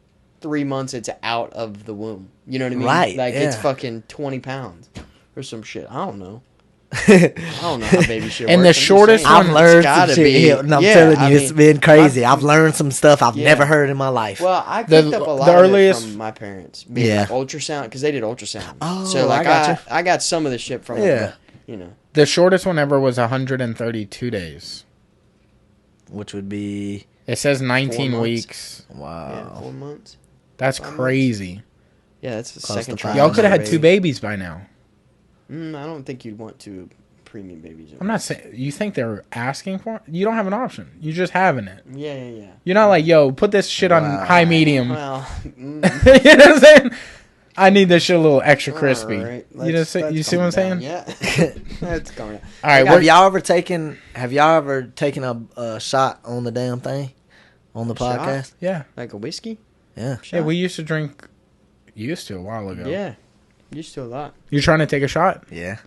3 months it's out of the womb. You know what I mean? Right, Like it's yeah. fucking 20 pounds or some shit. I don't know. I don't know how baby shit And works. the shortest I'm I've just saying. learned It's some gotta shit be. here, and I'm Yeah, telling I you, it's mean, been crazy. I've learned some stuff I've Yeah. never heard in my life. Well, I The- picked up a the lot earliest- of it from my parents. Being Yeah. like ultrasound, because they did ultrasound. Oh, so like I gotcha. I got some of the shit from Yeah. it. But, you know. The shortest one ever was 132 days. Which would be It says 19 months. weeks. Yeah, wow. 4 months. That's 5 crazy. Yeah, that's the Close second to trimester. five. Y'all could have had baby. 2 babies by now. I don't think you'd want 2 premium babies. I'm not saying you think they're asking for it. You don't have an option. You're just having it. Yeah. You're not like, yo, put this shit on Wow. high medium. Well, You know what I'm saying? I need this shit a little extra crispy. alright, You know, you see what I'm saying? Yeah, that's coming down. All right, Have y'all ever taken a shot on the damn thing on the Shot? podcast? yeah, Like a whiskey? Yeah. yeah. We used to drink. Used to a while ago. Yeah, used to a lot. You trying to take a shot? Yeah.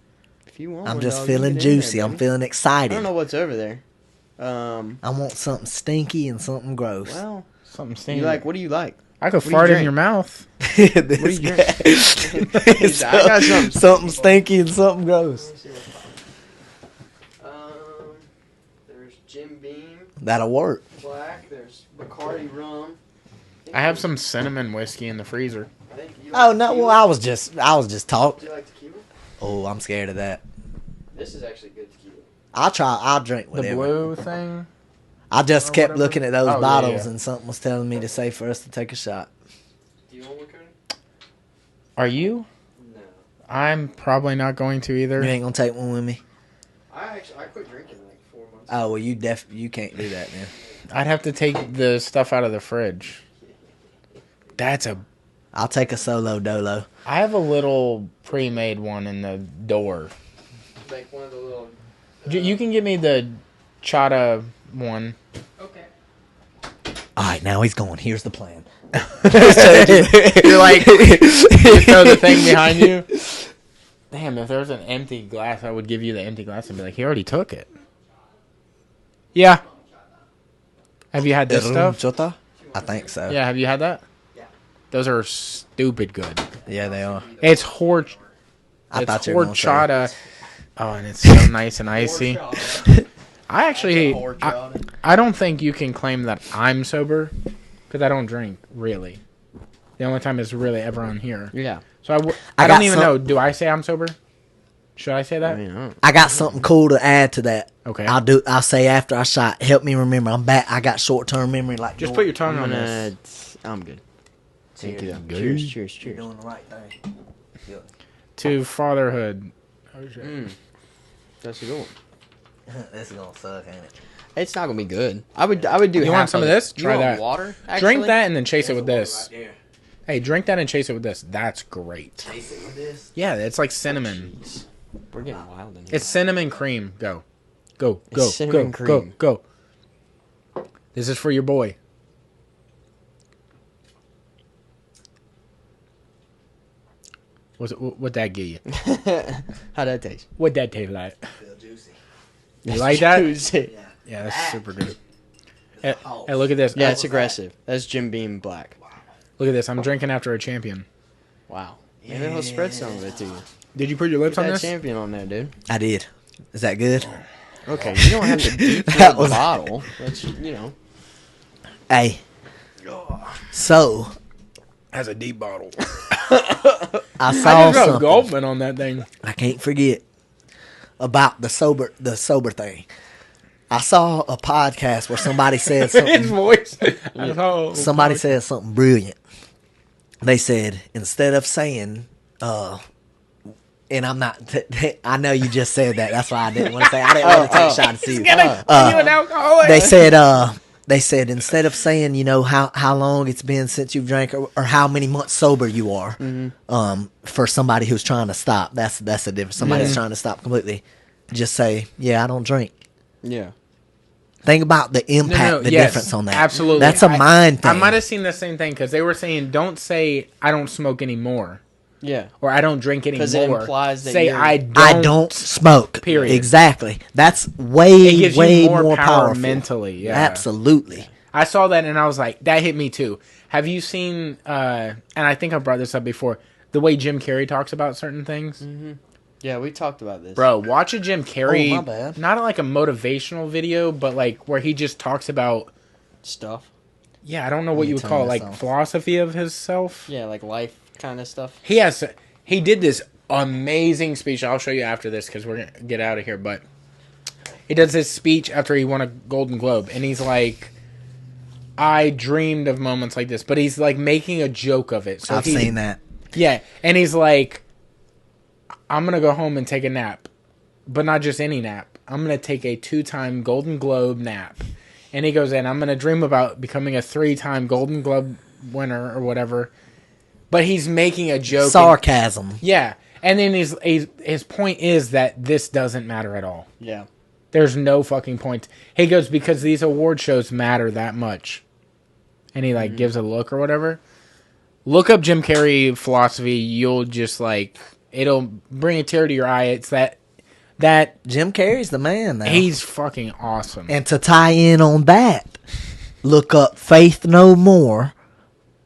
If you want, I'm one, just dog, feeling get in there, juicy. I'm baby. feeling I excited. don't know what's over there. I want something stinky and something gross. Well, Something you stinky. like? What do you like? I could what do you fart in drink? your mouth. This What do you drink? guy- I got something. something stinky and something gross. There's Jim Beam That'll work. Black. There's Bacardi Rum. I have some cinnamon whiskey in the freezer. I think you Oh like no! tequila? Well, I was just Do talking. you like tequila? Oh, I'm scared of that. This is actually good tequila. I'll drink The whatever. blue thing. I just or kept whatever. looking at those Oh, yeah, bottles, yeah. and something was telling me to say for us to take a shot. Do you want one, Cody? Are you? No. I'm probably not going to You either. ain't gonna take one with me. I quit drinking like 4 months. Oh well, you can't do that then. I'd have to take the stuff out of the fridge. That's a. I'll take a solo dolo. I have a little pre-made one in the door. Like one of the little. You can give me the chata one. Okay. All right, now he's going. Here's the plan. You're like, you throw the thing behind you. Damn, if there was an empty glass, I would give you the empty glass and be like, he already took it. Yeah. Have you had this stuff? Chota? I think so. Yeah, have you had that? Yeah. Those are stupid good. Yeah, they are. It's hort. I It's thought you were gonna say- horchata. Oh, and it's so nice and icy. I actually, I don't think you can claim that I'm sober because I don't drink really. The only time it's really ever on here. Yeah. So I I don't got even some- know. Do I say I'm sober? Should I say that? I mean, I don't. I got something cool to add to that. Okay. I'll say after I shot. Help me remember. I'm back. I got short term memory. Like Just Jordan. put your tongue on this. I'm good. Thank Cheers. you. Good. Cheers. Cheers. You're Cheers. doing the right thing. To fatherhood. Oh, shit. That's a good one. This is gonna suck, ain't it? It's not gonna be good. I would do. You half want some of it. this? You Try want that. Water. Drink actually? that and then chase it with this. Hey, drink that and chase it with this. That's great. Taste it with this. Yeah, it's like cinnamon. Jeez. We're getting wild in here. It's cinnamon cream. Go. Go. Go. It's cinnamon go. cream. Go. Go. This is for your boy. What that give you? How'd that taste? What that taste like? Feel juicy. You like that? Juicy. Yeah, that's super good. Hey, hey, look at this. Yeah, it's aggressive. That's Jim Beam Black. Look at this. I'm drinking after a champion. Wow. Maybe he'll spread some of it to you. Did you put your lips Put on that this? champion on there, dude. I did. Is that good? Okay, you don't have to deep That the was- bottle. That's, you know. Hey. So Has a deep bottle. I I saw just go something. gulping on that thing. I can't forget about the sober thing. I saw a podcast where somebody said His something. voice. Oh, Somebody said something brilliant. They said instead of saying, and I'm not. I know you just said that. That's why I didn't want to say. I didn't want to take a shot at you. you an alcoholic. They said instead of saying, you know, how long it's been since you've drank or how many months sober you are, for somebody who's trying to stop, that's the difference. Somebody's trying to stop completely. Just say, yeah, I don't drink. Yeah. Think about the impact, the yes, difference on that. Absolutely. That's a mind thing. I might have seen the same thing because they were saying, don't say, I don't smoke anymore. Yeah. Or I don't drink anymore. 'Cause it implies that say, you're- I don't smoke. Period. Exactly. That's It way, gives way you more power powerful. mentally. Yeah. Absolutely. I saw that and I was like, that hit me too. Have you seen, and I think I brought this up before, the way Jim Carrey talks about certain things? Yeah, we talked about this. Bro, watch a Jim Carrey. Oh, my bad. Not like a motivational video, but like where he just talks about. Stuff. Yeah, I don't know what Let me you would turn call it, this like off. philosophy of himself. Yeah, like life kind of stuff. He did this amazing speech. I'll show you after this because we're gonna get out of here. But he does this speech after he won a Golden Globe, and he's like, "I dreamed of moments like this," but he's like making a joke of it. So I've seen that. Yeah, and he's like, "I'm gonna go home and take a nap, but not just any nap. I'm gonna take a 2-time Golden Globe nap." And he goes in, "I'm gonna dream about becoming a 3-time Golden Globe winner or whatever." But he's making a joke. Sarcasm. Yeah. And then his point is that this doesn't matter at all. Yeah. There's no fucking point. He goes, because these award shows matter that much. And he like gives a look or whatever. Look up Jim Carrey philosophy. You'll just like, it'll bring a tear to your eye. It's that Jim Carrey's the man now. he's fucking awesome. And to tie in on that, look up Faith No More,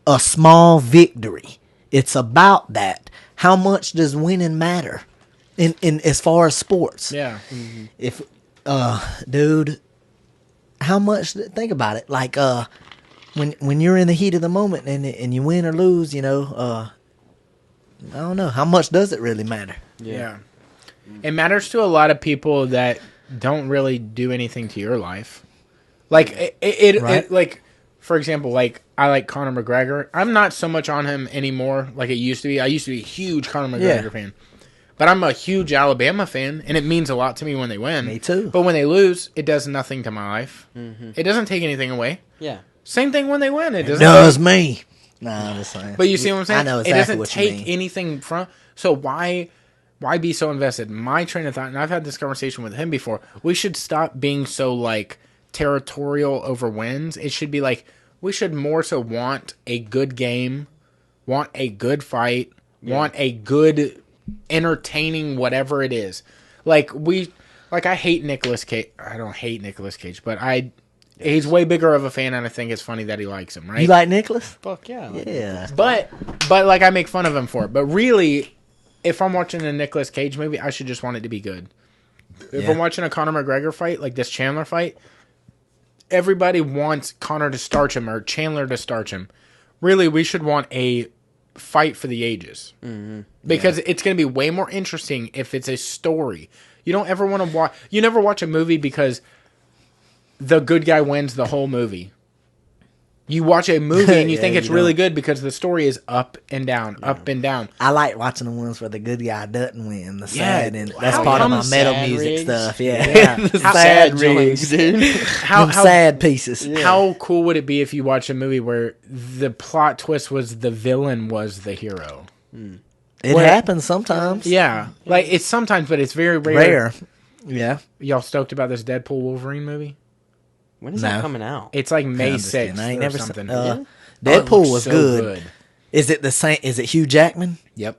A Small Victory. It's about that. How much does winning matter in as far as sports? Yeah. If dude, how much? Think about it. Like when you're in the heat of the moment and you win or lose, I don't know. How much does it really matter? Yeah. It matters to a lot of people that don't really do anything to your life. Like it like, for example, like I like Conor McGregor. I'm not so much on him anymore like it used to be. I used to be a huge Conor McGregor fan. But I'm a huge Alabama fan, and it means a lot to me when they win. Me too. But when they lose, it does nothing to my life. It doesn't take anything away. Yeah. Same thing when they win. It doesn't. Does me? Nah, I'm just saying. But you see what I'm saying? I know exactly it doesn't what take you mean. anything from. So why be so invested? My train of thought, and I've had this conversation with him before. We should stop being so like territorial over wins. It should be like we should more so want a good game, want a good fight, want a good entertaining whatever it is. I hate Nicolas Cage. I don't hate Nicolas Cage, but he's way bigger of a fan, and I think it's funny that he likes him, right? You like Nicholas? Fuck yeah. Yeah. But like I make fun of him for it. But really, if I'm watching a Nicolas Cage movie, I should just want it to be good. If I'm watching a Conor McGregor fight, like this Chandler fight, everybody wants Conor to starch him or Chandler to starch him. Really, we should want a fight for the ages. Because it's going to be way more interesting if it's a story. You don't ever want to watch... You never watch a movie because the good guy wins the whole movie. You watch a movie and you think it's really good because the story is up and down, up and down. I like watching the ones where the good guy doesn't win. The Yeah, sad, and that's how part of my come metal sad music rigs? stuff. Yeah, Yeah. the How sad joints, rigs, dude. How sad pieces. How cool would it be if you watch a movie where the plot twist was the villain was the hero? It happens sometimes. Yeah. Like, it's sometimes, but it's very rare. Rare. Yeah. Y'all stoked about this Deadpool Wolverine movie? When is No. that coming out? It's like May I'm just kidding. 6th I ain't or never something. seen. It Deadpool looks was so good. Is it the same? Is it Hugh Jackman? Yep.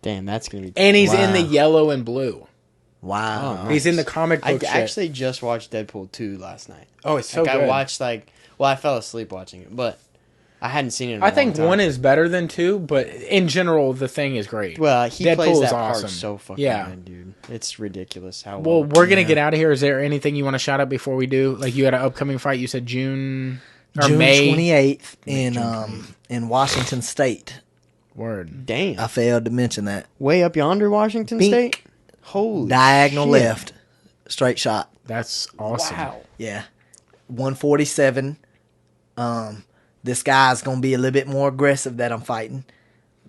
Damn, that's gonna be. And he's Wow. in the yellow and blue. Wow. Oh, He's in the comic I book shit. actually just watched Deadpool 2 last night. Oh, it's so I good. watched I fell asleep watching it, but I hadn't seen it in a I long think time. 1 is better than 2, but in general, the thing is great. Well, he Deadpool plays is that awesome. part so fucking Yeah. good, dude. It's ridiculous how Well, we're going to get out of here. Is there anything you want to shout out before we do? Like, you had an upcoming fight. You said June or June May. 28th in Washington State. Word. Damn. I failed to mention that. Way up yonder, Washington Bink. State? Holy Diagonal shit. left. Straight shot. That's awesome. Wow. Yeah. 147. This guy's gonna be a little bit more aggressive that I'm fighting.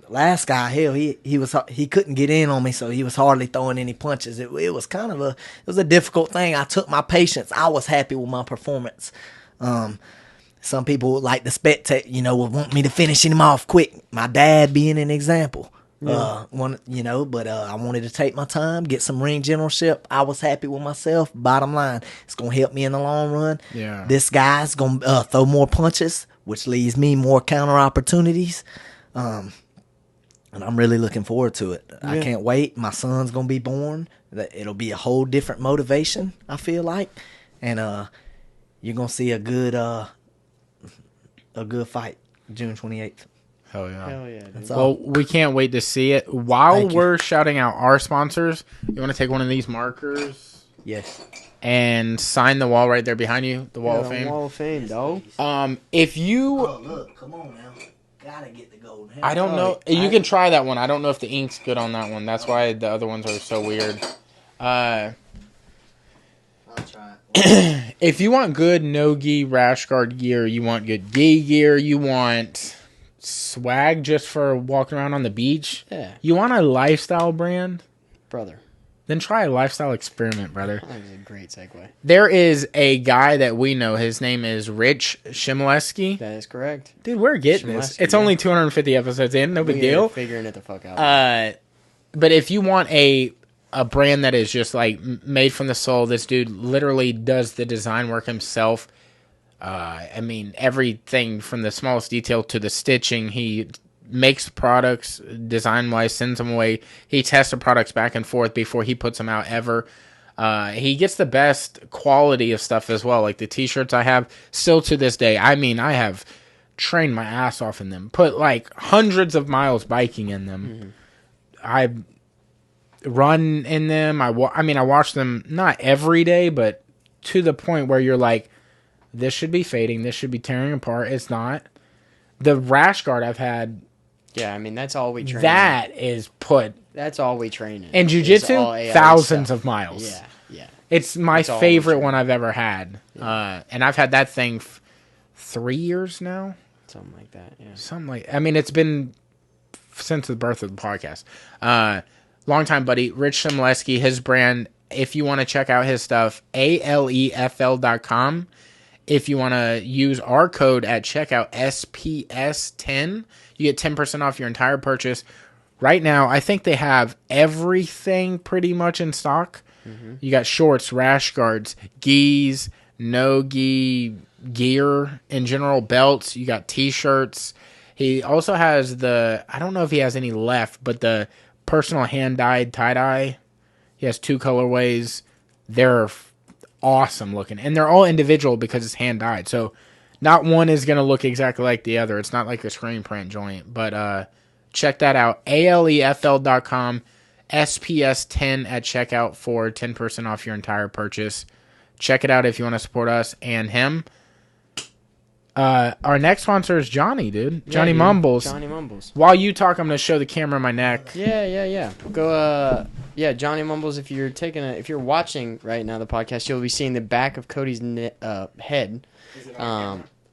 The last guy, hell, he couldn't get in on me, so he was hardly throwing any punches. It was kind of a difficult thing. I took my patience. I was happy with my performance. Some people like the spectate, would want me to finish him off quick. My dad being an example. But I wanted to take my time, get some ring generalship. I was happy with myself. Bottom line, it's gonna help me in the long run. Yeah. This guy's gonna throw more punches, which leaves me more counter opportunities. And I'm really looking forward to it. I can't wait. My son's gonna be born. It'll be a whole different motivation, I feel like. And you're gonna see a good fight, June 28th. Hell yeah. Hell yeah, dude. That's all. Well, we can't wait to see it. While Thank you. we're shouting out our sponsors, you want to take one of these markers Yes. and sign the wall right there behind you, the wall Yeah, of fame. Wall of Fame, dog. If you, Oh, look. Come on now. Gotta get the golden hair. I don't know, you can try that one. I don't know if the ink's good on that one. That's why the other ones are so weird. I'll try it. If you want good no-gi rash guard gear, you want good gi gear, you want swag just for walking around on the beach, Yeah, you want a lifestyle brand, brother. then try a lifestyle experiment, brother. That was a great segue. There is a guy that we know. His name is Rich Shimleski. That is correct. Dude, we're getting this. Shimleski, It's yeah. only 250 episodes in. No big deal. Figuring it the fuck out. But if you want a brand that is just like made from the soul, this dude literally does the design work himself. I mean, everything from the smallest detail to the stitching. He makes products design-wise, sends them away. He tests the products back and forth before he puts them out ever. He gets the best quality of stuff as well. Like the t-shirts I have still to this day. I mean, I have trained my ass off in them. Put like hundreds of miles biking in them. I run in them. I watch them not every day, but to the point where you're like, this should be fading. This should be tearing apart. It's not. The rash guard I've had, yeah, I mean that's all we train. that is put That's all we train in. in is jiu-jitsu, all ALA thousands stuff. of miles. Yeah, yeah. It's my That's all we favorite train. one I've ever had. And I've had that thing 3 years now. Something like that. Yeah. Something like, I mean, it's been since the birth of the podcast. Longtime buddy, Rich Shimleski, his brand, if you want to check out his stuff, alefl.com. If you want to use our code at checkout, SPS10, you get 10% off your entire purchase. Right now, I think they have everything pretty much in stock. You got shorts, rash guards, gis, no-gi gear, in general, belts. You got t-shirts. He also has I don't know if he has any left, but the personal hand-dyed tie-dye. He has 2 colorways. They're awesome looking, and they're all individual because it's hand dyed, so not one is going to look exactly like the other. It's not like a screen print joint, but check that out, alefl.com, SPS10 at checkout for 10% off your entire purchase. Check it out if you want to support us and him. Our next sponsor is Johnny, dude. Johnny dude. Mumbles. Johnny Mumbles. While you talk, I'm going to show the camera my neck. Yeah. Go. Yeah, Johnny Mumbles. If you're watching right now the podcast, you'll be seeing the back of Cody's head.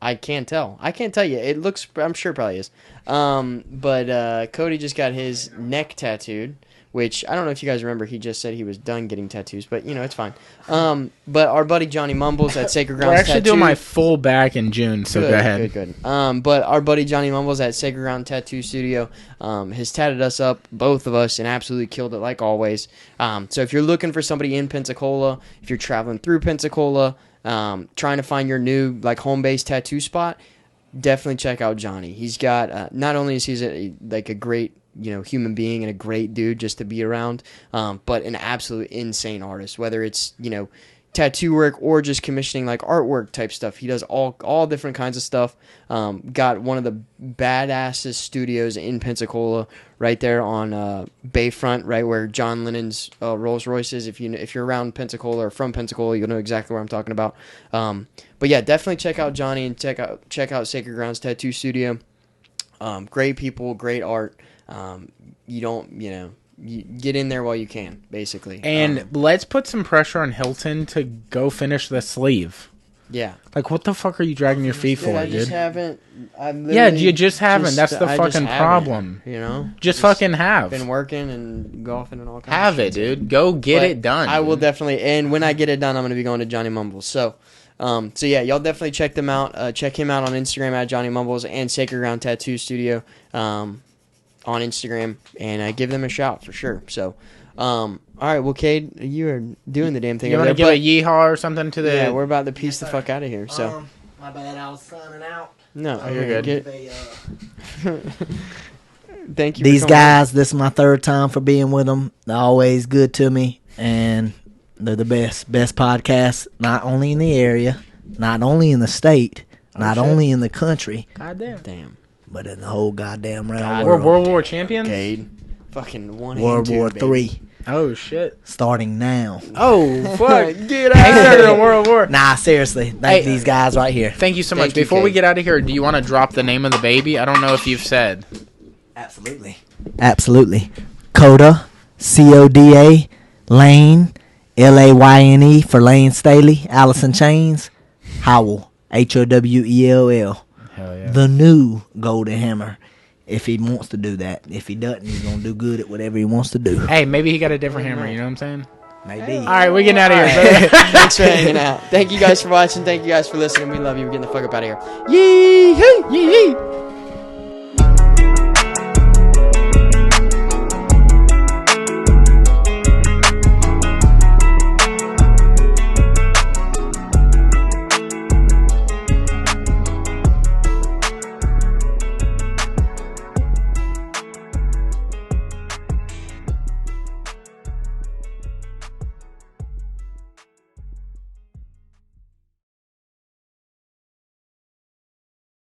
I can't tell. I can't tell you. It looks. I'm sure it probably is. But Cody just got his neck tattooed, which I don't know if you guys remember. He just said he was done getting tattoos, but it's fine. But our buddy Johnny Mumbles at Sacred Grounds We're actually Tattoo. doing my full back in June, so go ahead. Good. But our buddy Johnny Mumbles at Sacred Ground Tattoo Studio has tatted us up, both of us, and absolutely killed it like always. So if you're looking for somebody in Pensacola, if you're traveling through Pensacola, trying to find your new home base tattoo spot, definitely check out Johnny. He's got not only is he a great human being and a great dude just to be around, but an absolute insane artist, whether it's tattoo work or just commissioning artwork type stuff. He does all different kinds of stuff. Got one of the badassest studios in Pensacola right there on Bayfront, right where John Lennon's Rolls Royce is. If you're around Pensacola or from Pensacola, you'll know exactly what I'm talking about. But yeah, definitely check out Johnny and check out Sacred Grounds Tattoo Studio. Great people, great art. You get in there while you can, basically. And let's put some pressure on Hilton to go finish the sleeve. Yeah. What the fuck are you dragging your feet for, I dude? just haven't. Yeah, you just haven't. That's the I fucking just problem. haven't, Just fucking have. Been working and golfing and all kinds Have of it, shit. dude. Go get But it done. I will dude. definitely, and when I get it done, I'm going to be going to Johnny Mumbles. So yeah, y'all definitely check them out. Check him out on Instagram at Johnny Mumbles and Sacred Ground Tattoo Studio on Instagram, and give them a shout for sure. So, all right, well, Cade, you are doing the damn thing. You over want to there, give a yeehaw or something to the... yeah, we're about to piece the fuck out of here. So, My bad, I was signing out. no, you're good. Thank you. These for coming guys, this is my 3rd time for being with them. They're always good to me, and they're the best podcast, not only in the area, not only in the state, not shit. only in the country, God damn. on. Damn. but in the whole goddamn round God. We're world. World War champions. Cade. Fucking 1 World and 2, War baby. 3 Oh shit. starting now. Oh fuck. Get Hey, out started of a here. World War. Nah, seriously. Thank Hey. these guys right here. Thank you so much. Thank you, Before we Cade. get out of here, do you want to drop the name of the baby? I don't know if you've said. Absolutely. Absolutely. Coda, Coda, Lane, Layne for Lane Staley, Allison Chains, Howell, Howell. Hell yeah. The new Golden Hammer. If he wants to do that. If he doesn't, he's going to do good at whatever he wants to do. Hey, maybe he got a different hammer. You know what I'm saying? Maybe. All right, we're getting out of here. brother. Thanks for hanging out. Thank you guys for watching. Thank you guys for listening. We love you. We're getting the fuck up out of here. Yee hoo, yee hoo.